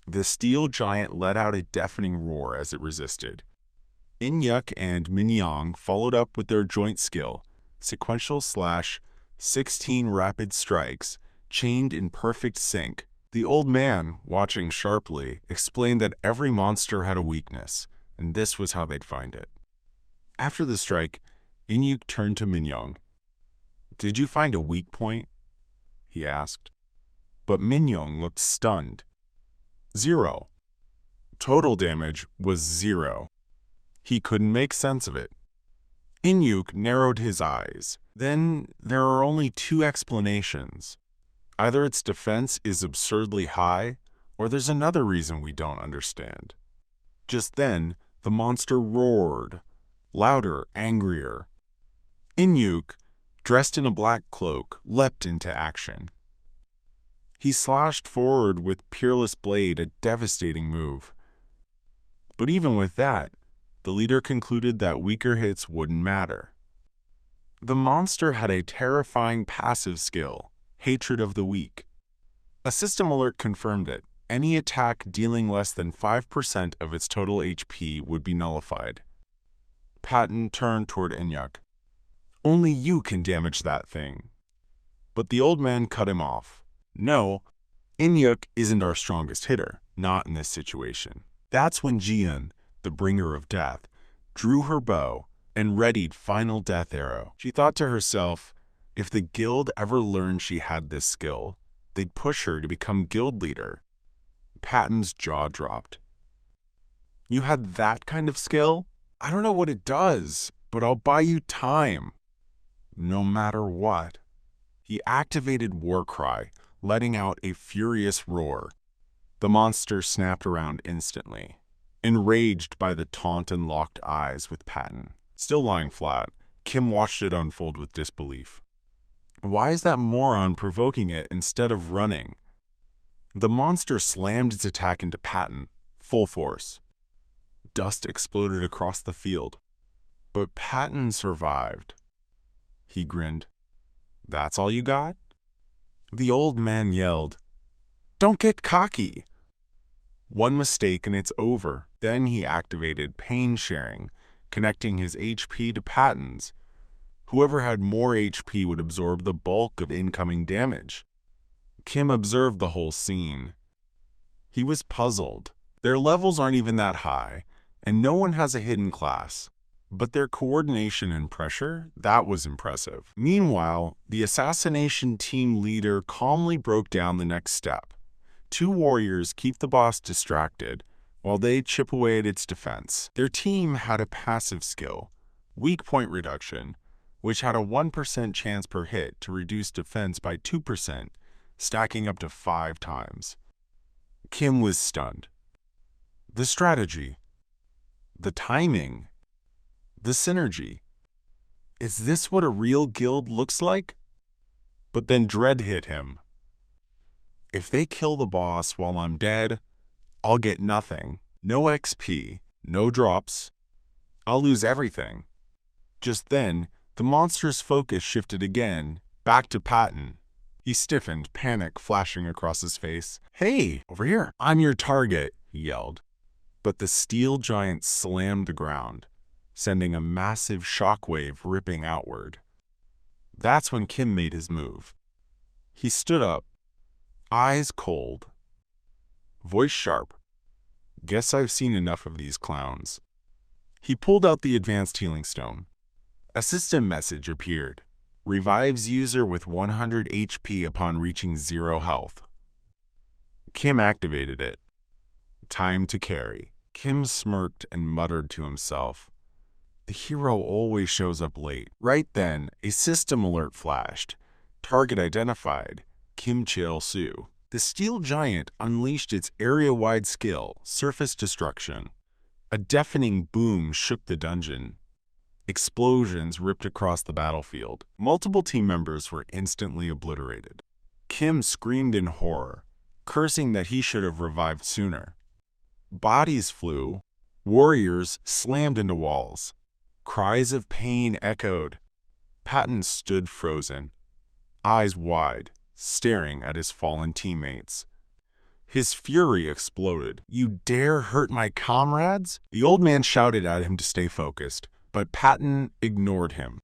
The steel giant let out a deafening roar as it resisted. Inyuk and Minyong followed up with their joint skill, sequential/16 rapid strikes, chained in perfect sync. The old man, watching sharply, explained that every monster had a weakness, and this was how they'd find it. After the strike, Inyuk turned to Minyong. "Did you find a weak point?" he asked. But Minyong looked stunned. "Zero." Total damage was 0. He couldn't make sense of it. Inyuk narrowed his eyes. "Then there are only 2 explanations. Either its defense is absurdly high, or there's another reason we don't understand." Just then, the monster roared, louder, angrier. Inyuk, dressed in a black cloak, leapt into action. He slashed forward with Peerless Blade, a devastating move. But even with that, the leader concluded that weaker hits wouldn't matter. The monster had a terrifying passive skill, Hatred of the Weak. A system alert confirmed it. Any attack dealing less than 5% of its total HP would be nullified. Patton turned toward Inyuk. "Only you can damage that thing." But the old man cut him off. "No, Inyuk isn't our strongest hitter, not in this situation." That's when Jian, the bringer of death, drew her bow and readied final death arrow. She thought to herself, if the guild ever learned she had this skill, they'd push her to become guild leader. Patton's jaw dropped. "You had that kind of skill? I don't know what it does, but I'll buy you time. No matter what." He activated Warcry, letting out a furious roar. The monster snapped around instantly, enraged by the taunt and locked eyes with Patton. Still lying flat, Kim watched it unfold with disbelief. Why is that moron provoking it instead of running? The monster slammed its attack into Patton, full force. Dust exploded across the field. But Patton survived. He grinned. "That's all you got?" The old man yelled, "Don't get cocky." One mistake and it's over. Then he activated pain sharing, connecting his HP to Patton's. Whoever had more HP would absorb the bulk of incoming damage. Kim observed the whole scene. He was puzzled. Their levels aren't even that high, and no one has a hidden class. But their coordination and pressure, that was impressive. Meanwhile, the assassination team leader calmly broke down the next step. 2 warriors keep the boss distracted, while they chip away at its defense. Their team had a passive skill, weak point reduction, which had a 1% chance per hit to reduce defense by 2%, stacking up to 5 times. Kim was stunned. The strategy, the timing, the synergy. Is this what a real guild looks like? But then dread hit him. If they kill the boss while I'm dead, I'll get nothing. No XP, no drops. I'll lose everything. Just then, the monster's focus shifted again, back to Patton. He stiffened, panic flashing across his face. "Hey, over here. I'm your target," he yelled. But the steel giant slammed the ground, sending a massive shockwave ripping outward. That's when Kim made his move. He stood up, eyes cold, voice sharp. "Guess I've seen enough of these clowns." He pulled out the advanced healing stone. A system message appeared. Revives user with 100 HP upon reaching 0 health. Kim activated it. Time to carry. Kim smirked and muttered to himself. The hero always shows up late. Right then, a system alert flashed. Target identified, Kim Chil-soo. The steel giant unleashed its area-wide skill, Surface Destruction. A deafening boom shook the dungeon. Explosions ripped across the battlefield. Multiple team members were instantly obliterated. Kim screamed in horror, cursing that he should have revived sooner. Bodies flew. Warriors slammed into walls. Cries of pain echoed. Patton stood frozen, eyes wide, staring at his fallen teammates. His fury exploded. "You dare hurt my comrades?" The old man shouted at him to stay focused, but Patton ignored him.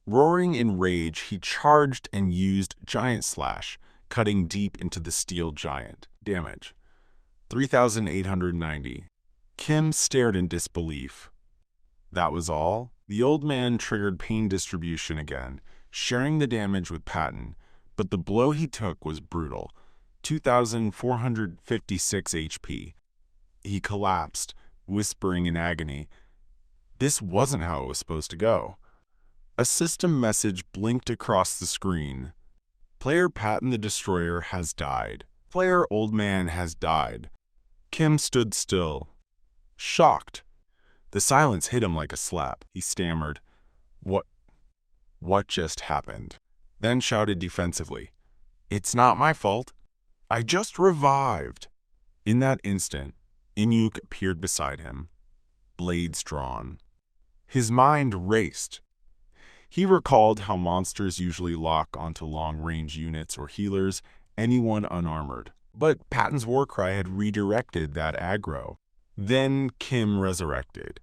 Roaring in rage, he charged and used Giant Slash, cutting deep into the steel giant. Damage: 3,890. Kim stared in disbelief. That was all? The old man triggered pain distribution again, sharing the damage with Patton, but the blow he took was brutal. 2,456 HP. He collapsed, whispering in agony. This wasn't how it was supposed to go. A system message blinked across the screen. Player Patton the Destroyer has died. Player Old Man has died. Kim stood still, shocked. The silence hit him like a slap. He stammered, What just happened?" Then shouted defensively, "It's not my fault. I just revived." In that instant, Inyuk appeared beside him, blades drawn. His mind raced. He recalled how monsters usually lock onto long-range units or healers, anyone unarmored. But Patton's warcry had redirected that aggro. Then Kim resurrected.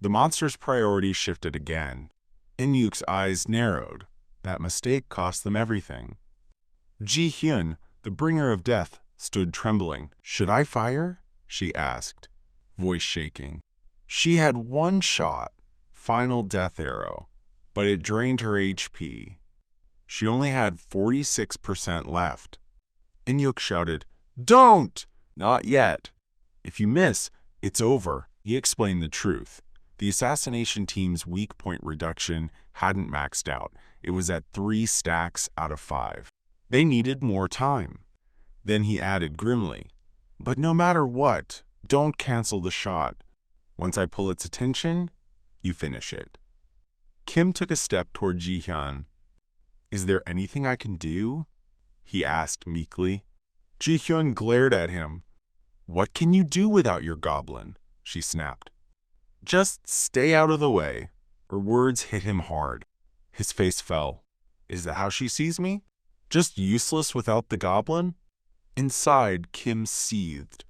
The monster's priorities shifted again. Inyuk's eyes narrowed. That mistake cost them everything. Ji-hyun, the bringer of death, stood trembling. "Should I fire?" she asked, voice shaking. She had one shot, final death arrow, but it drained her HP. She only had 46% left. Inyuk shouted, "Don't!" "Not yet. If you miss, it's over." He explained the truth. The assassination team's weak point reduction hadn't maxed out. It was at 3 stacks out of 5. They needed more time. Then he added grimly, "But no matter what, don't cancel the shot. Once I pull its attention, you finish it." Kim took a step toward Ji-hyun. "Is there anything I can do?" he asked meekly. Ji-hyun glared at him. "What can you do without your goblin?" she snapped. "Just stay out of the way." Her words hit him hard. His face fell. Is that how she sees me? Just useless without the goblin? Inside, Kim seethed.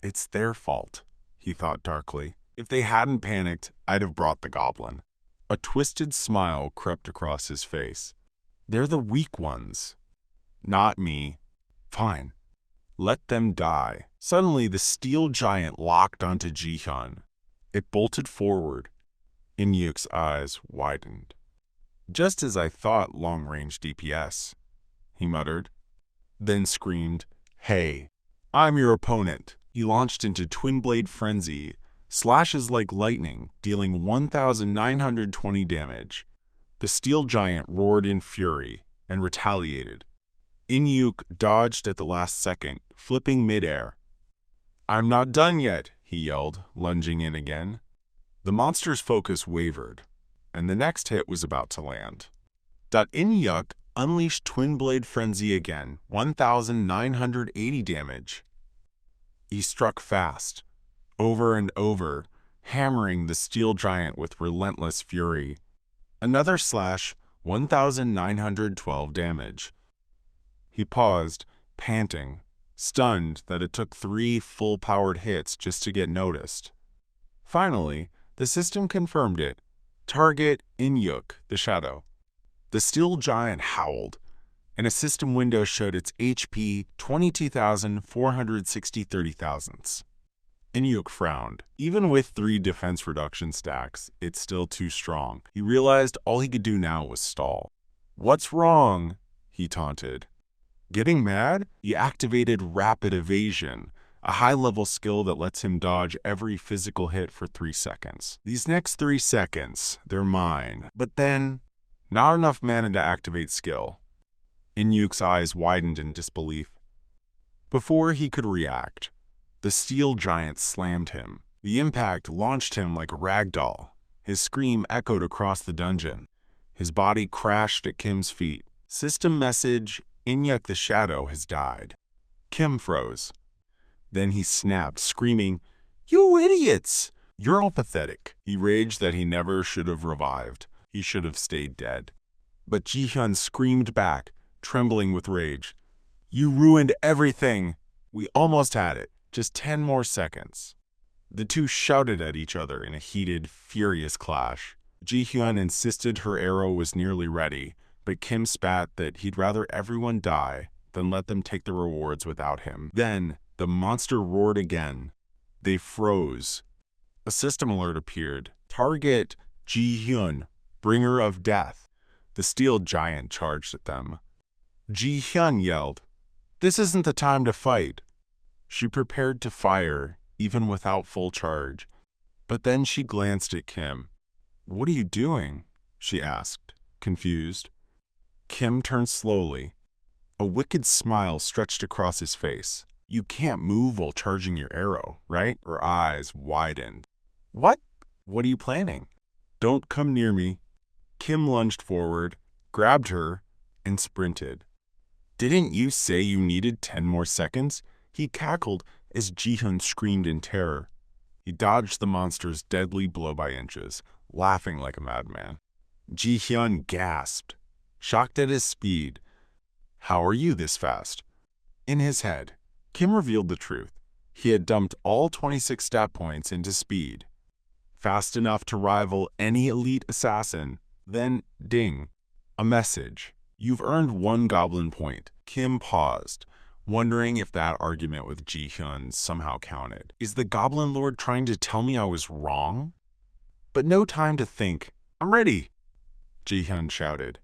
It's their fault, he thought darkly. If they hadn't panicked, I'd have brought the goblin. A twisted smile crept across his face. They're the weak ones. Not me. Fine. Let them die. Suddenly, the steel giant locked onto Ji-hyun. It bolted forward. Inyuk's eyes widened. "Just as I thought, long-range DPS," he muttered, then screamed, "Hey, I'm your opponent." He launched into Twin Blade Frenzy, slashes like lightning, dealing 1,920 damage. The steel giant roared in fury and retaliated. Inyuk dodged at the last second, flipping midair. "I'm not done yet," he yelled, lunging in again. The monster's focus wavered, and the next hit was about to land. Inyuk unleashed Twin Blade Frenzy again, 1,980 damage. He struck fast, over and over, hammering the steel giant with relentless fury. Another slash, 1,912 damage. He paused, panting, stunned that it took 3 full-powered hits just to get noticed. Finally, the system confirmed it. Target Inyuk, the shadow. The steel giant howled, and a system window showed its HP 22,460 30,000ths. Inyuk frowned. Even with 3 defense reduction stacks, it's still too strong. He realized all he could do now was stall. "What's wrong?" he taunted. Getting mad? He activated Rapid Evasion, a high-level skill that lets him dodge every physical hit for 3 seconds. These next 3 seconds, they're mine. But then, not enough mana to activate skill. Inyuk's eyes widened in disbelief. Before he could react, the steel giant slammed him. The impact launched him like a rag doll. His scream echoed across the dungeon. His body crashed at Kim's feet. System message, Inyuk the Shadow has died. Kim froze. Then he snapped, screaming, "You idiots! You're all pathetic." He raged that he never should have revived. He should have stayed dead. But Ji-hyun screamed back, trembling with rage. "You ruined everything! We almost had it. Just 10 more seconds." The two shouted at each other in a heated, furious clash. Ji-hyun insisted her arrow was nearly ready, but Kim spat that he'd rather everyone die than let them take the rewards without him. Then, the monster roared again. They froze. A system alert appeared. Target Ji-hyun, bringer of death. The steel giant charged at them. Ji-hyun yelled, "This isn't the time to fight." She prepared to fire, even without full charge. But then she glanced at Kim. "What are you doing?" she asked, confused. Kim turned slowly. A wicked smile stretched across his face. "You can't move while charging your arrow, right?" Her eyes widened. "What? What are you planning?" "Don't come near me." Kim lunged forward, grabbed her, and sprinted. "Didn't you say you needed 10 more seconds?" He cackled as Ji-hyun screamed in terror. He dodged the monster's deadly blow by inches, laughing like a madman. Ji-hyun gasped, shocked at his speed. "How are you this fast?" In his head, Kim revealed the truth. He had dumped all 26 stat points into speed. Fast enough to rival any elite assassin. Then, ding, a message. "You've earned 1 goblin point." Kim paused, wondering if that argument with Ji-hyun somehow counted. Is the Goblin Lord trying to tell me I was wrong? But no time to think. "I'm ready," Ji-hyun shouted.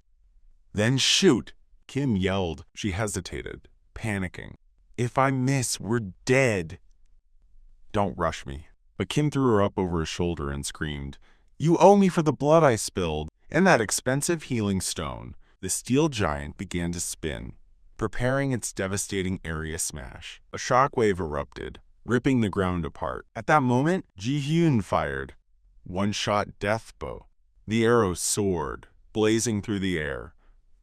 "Then shoot," Kim yelled. She hesitated, panicking. "If I miss, we're dead." "Don't rush me." But Kim threw her up over his shoulder and screamed, "You owe me for the blood I spilled and that expensive healing stone." The steel giant began to spin, preparing its devastating area smash. A shockwave erupted, ripping the ground apart. At that moment, Ji-hyun fired. One-shot death bow. The arrow soared, blazing through the air,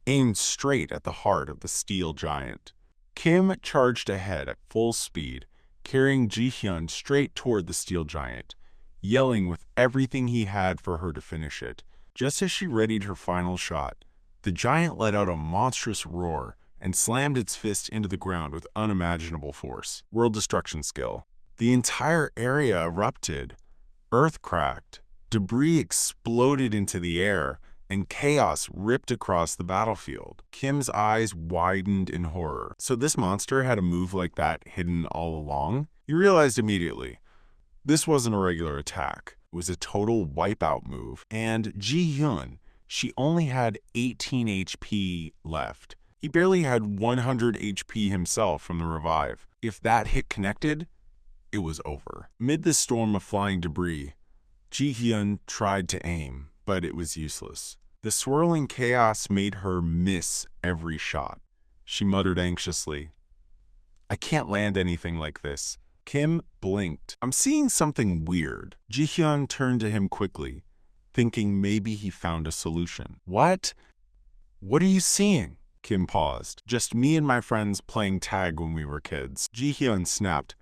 aimed straight at the heart of the steel giant. Kim charged ahead at full speed, carrying Ji-hyun straight toward the steel giant, yelling with everything he had for her to finish it. Just as she readied her final shot, the giant let out a monstrous roar and slammed its fist into the ground with unimaginable force. World destruction skill. The entire area erupted. Earth cracked. Debris exploded into the air, and chaos ripped across the battlefield. Kim's eyes widened in horror. So this monster had a move like that hidden all along? He realized immediately. This wasn't a regular attack. It was a total wipeout move. And Ji-hyun, she only had 18 HP left. He barely had 100 HP himself from the revive. If that hit connected, it was over. Amid the storm of flying debris, Ji-hyun tried to aim, but it was useless. The swirling chaos made her miss every shot. She muttered anxiously, "I can't land anything like this." Kim blinked. "I'm seeing something weird." Ji-hyun turned to him quickly, thinking maybe he found a solution. "What? What are you seeing?" Kim paused. "Just me and my friends playing tag when we were kids." Ji-hyun snapped,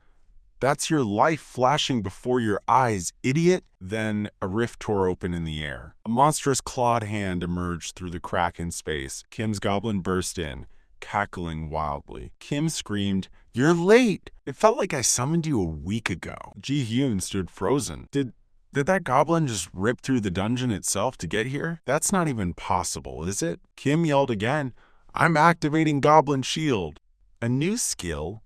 "That's your life flashing before your eyes, idiot!" Then a rift tore open in the air. A monstrous clawed hand emerged through the crack in space. Kim's goblin burst in, cackling wildly. Kim screamed, "You're late! It felt like I summoned you a week ago." Ji-hyun stood frozen. Did that goblin just rip through the dungeon itself to get here? That's not even possible, is it? Kim yelled again, "I'm activating Goblin Shield." A new skill?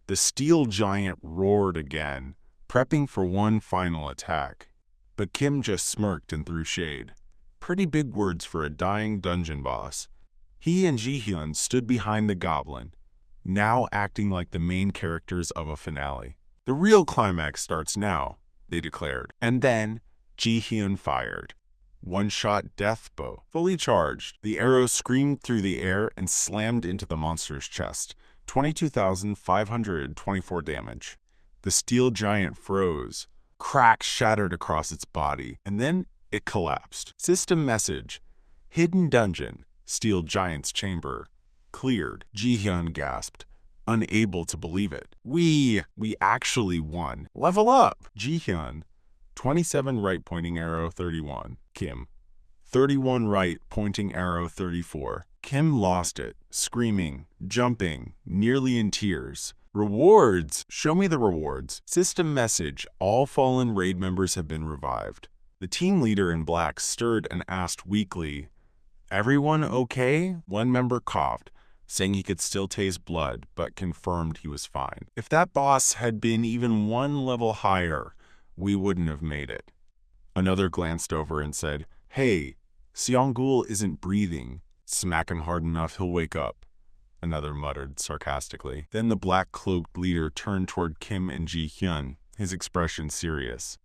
The steel giant roared again, prepping for one final attack. But Kim just smirked and threw shade. Pretty big words for a dying dungeon boss. He and Ji-hyun stood behind the goblin, now acting like the main characters of a finale. "The real climax starts now," they declared. And then Ji-hyun fired. One-shot death bow. Fully charged, the arrow screamed through the air and slammed into the monster's chest, 22,524 damage. The steel giant froze. Cracks shattered across its body, and then it collapsed. System message. Hidden dungeon. Steel giant's chamber. Cleared. Ji-hyun gasped, unable to believe it. We actually won. Level up! Ji-hyun. 27 right pointing arrow 31. Kim. 31 right pointing arrow 34. Kim lost it, screaming, jumping, nearly in tears. Rewards! Show me the rewards. System message. All fallen raid members have been revived. The team leader in black stirred and asked weakly, "Everyone okay?" One member coughed, saying he could still taste blood, but confirmed he was fine. If that boss had been even one level higher, we wouldn't have made it. Another glanced over and said, "Hey, Seonggul isn't breathing. Smack him hard enough, he'll wake up." Another muttered sarcastically. Then the black-cloaked leader turned toward Kim and Ji-hyun, his expression serious.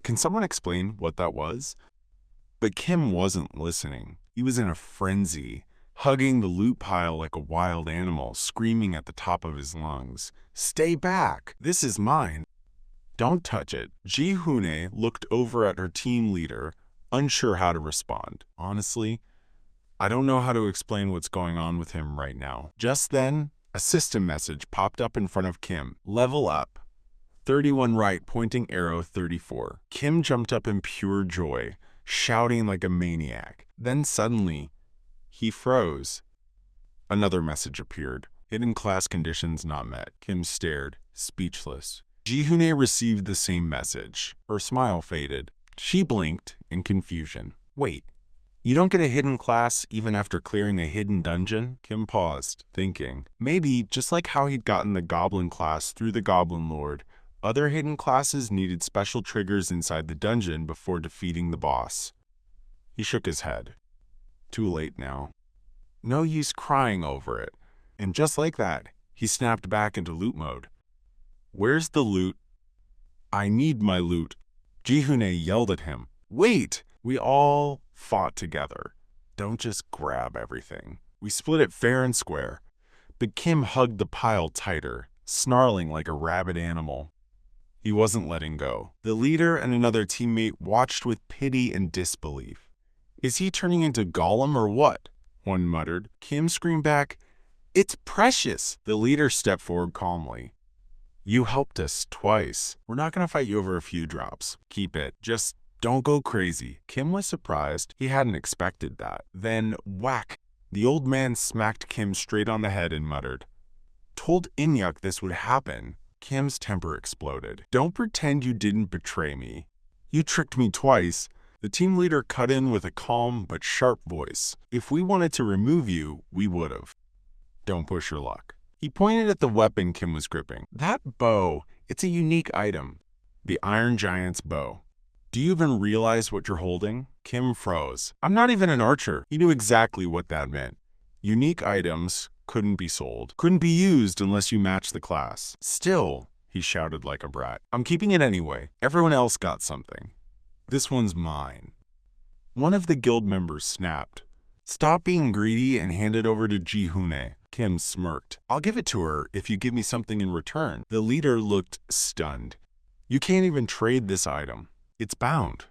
"Can someone explain what that was?" But Kim wasn't listening. He was in a frenzy, hugging the loot pile like a wild animal, screaming at the top of his lungs. "Stay back! This is mine! Don't touch it!" Ji-hoon looked over at her team leader, unsure how to respond. Honestly, I don't know how to explain what's going on with him right now. Just then, a system message popped up in front of Kim. Level up. 31 right, pointing arrow 34. Kim jumped up in pure joy, shouting like a maniac. Then suddenly, he froze. Another message appeared. Hidden class conditions not met. Kim stared, speechless. Ji-hoon received the same message. Her smile faded. She blinked in confusion. Wait. You don't get a hidden class even after clearing a hidden dungeon? Kim paused, thinking. Maybe, just like how he'd gotten the Goblin class through the Goblin Lord, other hidden classes needed special triggers inside the dungeon before defeating the boss. He shook his head. Too late now. No use crying over it. And just like that, he snapped back into loot mode. Where's the loot? I need my loot. Ji-hoon yelled at him. Wait! We all fought together. Don't just grab everything. We split it fair and square. But Kim hugged the pile tighter, snarling like a rabid animal. He wasn't letting go. The leader and another teammate watched with pity and disbelief. Is he turning into Gollum or what? One muttered. Kim screamed back, It's precious! The leader stepped forward calmly. You helped us twice. We're not going to fight you over a few drops. Keep it. Just don't go crazy. Kim was surprised. He hadn't expected that. Then, whack! The old man smacked Kim straight on the head and muttered, Told Inyuk this would happen. Kim's temper exploded. Don't pretend you didn't betray me. You tricked me twice. The team leader cut in with a calm but sharp voice. If we wanted to remove you, we would have. Don't push your luck. He pointed at the weapon Kim was gripping. That bow, it's a unique item. The Iron Giant's bow. Do you even realize what you're holding? Kim froze. I'm not even an archer. He knew exactly what that meant. Unique items couldn't be sold, couldn't be used unless you matched the class. Still, he shouted like a brat, I'm keeping it anyway. Everyone else got something. This one's mine. One of the guild members snapped. Stop being greedy and hand it over to Ji-hoon. Kim smirked. I'll give it to her if you give me something in return. The leader looked stunned. You can't even trade this item. It's bound.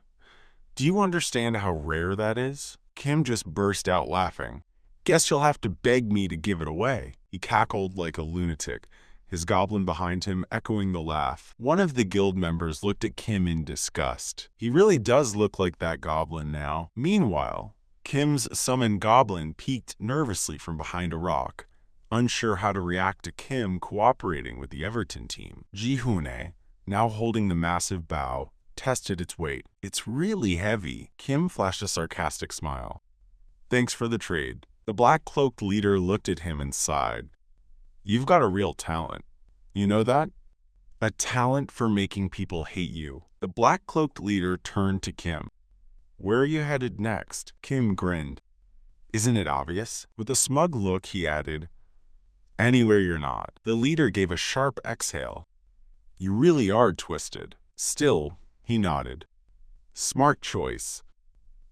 Do you understand how rare that is? Kim just burst out laughing. Guess you'll have to beg me to give it away. He cackled like a lunatic, his goblin behind him echoing the laugh. One of the guild members looked at Kim in disgust. He really does look like that goblin now. Meanwhile, Kim's summoned goblin peeked nervously from behind a rock, unsure how to react to Kim cooperating with the Everton team. Ji-hoon, now holding the massive bow, tested its weight. It's really heavy. Kim flashed a sarcastic smile. Thanks for the trade. The black-cloaked leader looked at him and sighed. You've got a real talent. You know that? A talent for making people hate you. The black-cloaked leader turned to Kim. Where are you headed next? Kim grinned. Isn't it obvious? With a smug look, he added, Anywhere you're not. The leader gave a sharp exhale. You really are twisted. Still, he nodded. Smart choice.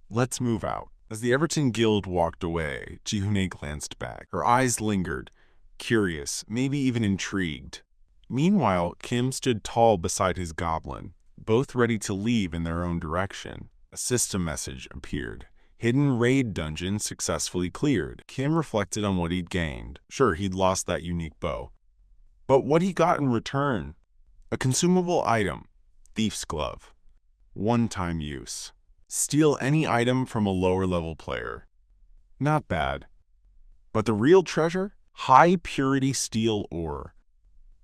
Let's move out. As the Everton Guild walked away, Ji-hoon glanced back. Her eyes lingered, curious, maybe even intrigued. Meanwhile, Kim stood tall beside his goblin, both ready to leave in their own direction. A system message appeared. Hidden raid dungeon successfully cleared. Kim reflected on what he'd gained. Sure, he'd lost that unique bow. But what he got in return? A consumable item. Thief's glove. One-time use. Steal any item from a lower-level player. Not bad. But the real treasure? High-purity steel ore.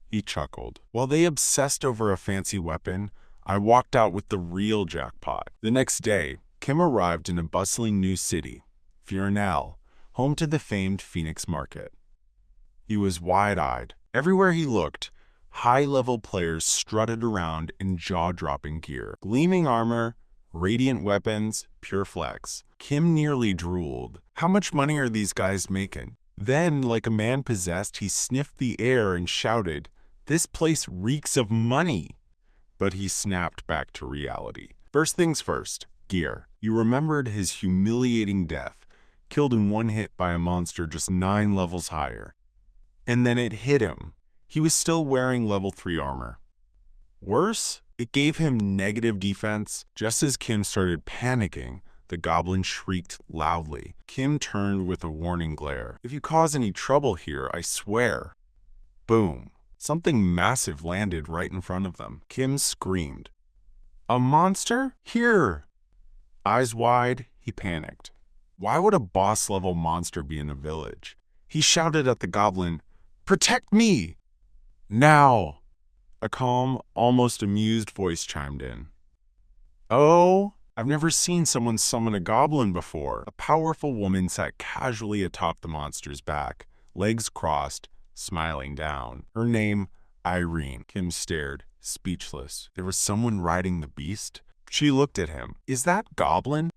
He chuckled. While they obsessed over a fancy weapon, I walked out with the real jackpot. The next day, Kim arrived in a bustling new city, Fiornal, home to the famed Phoenix Market. He was wide-eyed. Everywhere he looked, high-level players strutted around in jaw-dropping gear. Gleaming armor, radiant weapons, pure flex. Kim nearly drooled. How much money are these guys making? Then, like a man possessed, he sniffed the air and shouted, "This place reeks of money!" But he snapped back to reality. First things first, gear. He remembered his humiliating death, killed in one hit by a monster just 9 levels higher. And then it hit him. He was still wearing level 3 armor. Worse, it gave him negative defense. Just as Kim started panicking, the goblin shrieked loudly. Kim turned with a warning glare. "If you cause any trouble here, I swear." Boom. Something massive landed right in front of them. Kim screamed. "A monster? Here!" Eyes wide, he panicked. Why would a boss-level monster be in a village? He shouted at the goblin, "Protect me!" "Now!" A calm, almost amused voice chimed in. "Oh, I've never seen someone summon a goblin before." A powerful woman sat casually atop the monster's back, legs crossed, smiling down. Her name, Irene. Kim stared, speechless. There was someone riding the beast? She looked at him. "Is that goblin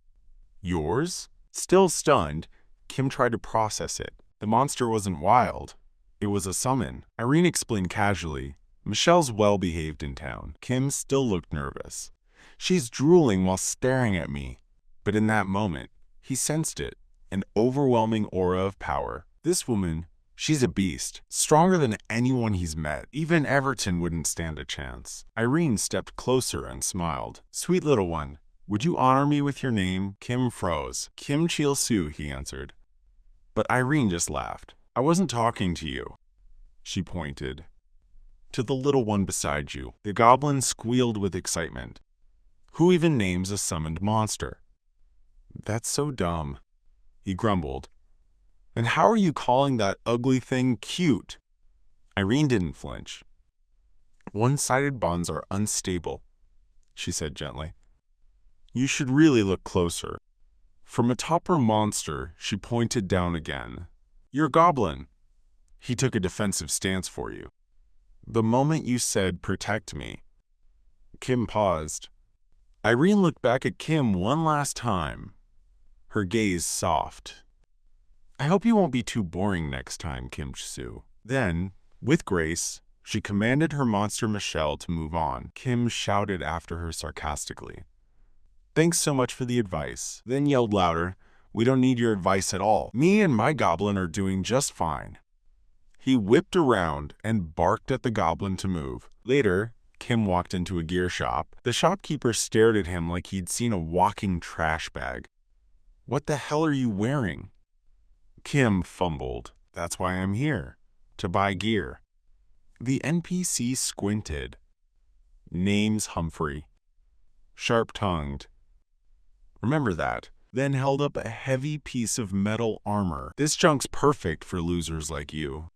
yours?" Still stunned, Kim tried to process it. The monster wasn't wild. It was a summon. Irene explained casually, "Michelle's well-behaved in town." Kim still looked nervous. "She's drooling while staring at me." But in that moment, he sensed it, an overwhelming aura of power. This woman, she's a beast, stronger than anyone he's met. Even Everton wouldn't stand a chance. Irene stepped closer and smiled. "Sweet little one, would you honor me with your name?" Kim froze. "Kim Chil-soo," he answered. But Irene just laughed. "I wasn't talking to you." She pointed. "To the little one beside you." The goblin squealed with excitement. "Who even names a summoned monster?" "That's so dumb," he grumbled. "And how are you calling that ugly thing cute?" Irene didn't flinch. "One-sided bonds are unstable," she said gently. "You should really look closer." From atop her monster, she pointed down again. "You're a goblin. He took a defensive stance for you. The moment you said, 'Protect me.'" Kim paused. Irene looked back at Kim one last time, her gaze soft. "I hope you won't be too boring next time, Kim Chil-soo." Then, with grace, she commanded her monster Michelle to move on. Kim shouted after her sarcastically, "Thanks so much for the advice." Then yelled louder, "We don't need your advice at all. Me and my goblin are doing just fine." He whipped around and barked at the goblin to move. Later, Kim walked into a gear shop. The shopkeeper stared at him like he'd seen a walking trash bag. "What the hell are you wearing?" Kim fumbled. "That's why I'm here, to buy gear." The NPC squinted. "Name's Humphrey. Sharp-tongued. Remember that." Then held up a heavy piece of metal armor. "This junk's perfect for losers like you."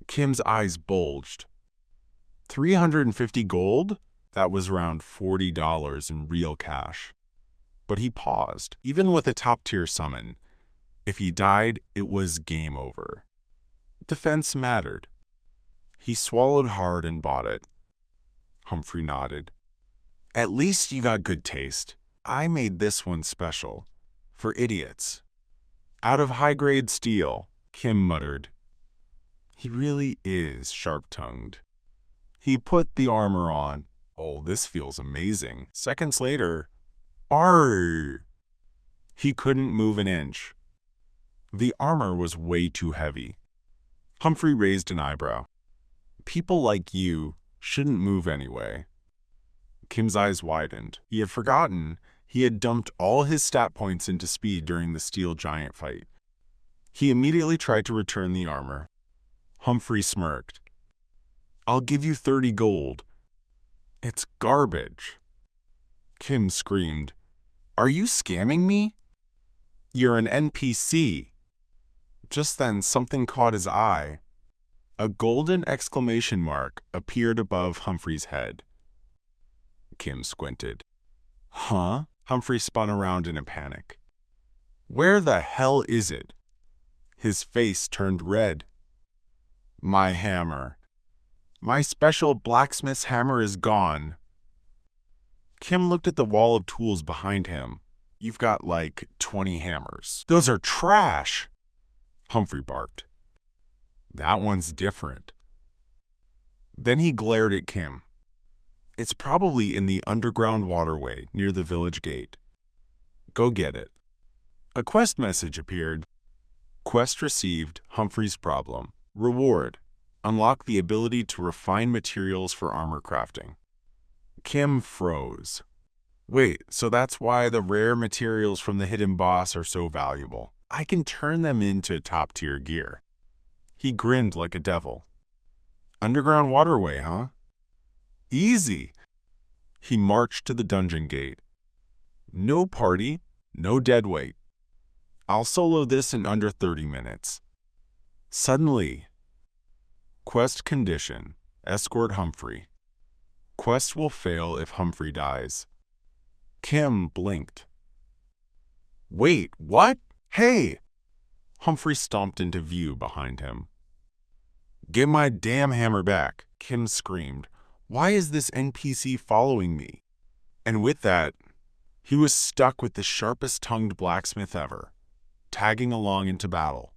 Kim's eyes bulged. 350 gold? That was around $40 in real cash. But he paused. Even with a top-tier summon, if he died, it was game over. Defense mattered. He swallowed hard and bought it. Humphrey nodded. "At least you got good taste. I made this one special. For idiots." "Out of high-grade steel," Kim muttered. He really is sharp-tongued. He put the armor on. "Oh, this feels amazing." Seconds later, "Arrgh!" He couldn't move an inch. The armor was way too heavy. Humphrey raised an eyebrow. People like you shouldn't move anyway. Kim's eyes widened. He had forgotten he had dumped all his stat points into speed during the steel giant fight. He immediately tried to return the armor. Humphrey smirked. I'll give you 30 gold. It's garbage. Kim screamed. Are you scamming me? You're an NPC. Just then something caught his eye. A golden exclamation mark appeared above Humphrey's head. Kim squinted. Huh? Humphrey spun around in a panic. Where the hell is it? His face turned red. My hammer. My special blacksmith's hammer is gone. Kim looked at the wall of tools behind him. You've got like 20 hammers. Those are trash, Humphrey barked. That one's different. Then he glared at Kim. It's probably in the underground waterway near the village gate. Go get it. A quest message appeared. Quest received, Humphrey's problem. Reward. Unlock the ability to refine materials for armor crafting. Kim froze. Wait, so that's why the rare materials from the hidden boss are so valuable. I can turn them into top-tier gear. He grinned like a devil. Underground waterway, huh? Easy. He marched to the dungeon gate. No party, no deadweight. I'll solo this in under 30 minutes. Suddenly, quest condition, escort Humphrey. Quest will fail if Humphrey dies. Kim blinked. Wait, what? Hey! Humphrey stomped into view behind him. Get my damn hammer back, Kim screamed. Why is this NPC following me? And with that, he was stuck with the sharpest-tongued blacksmith ever, tagging along into battle.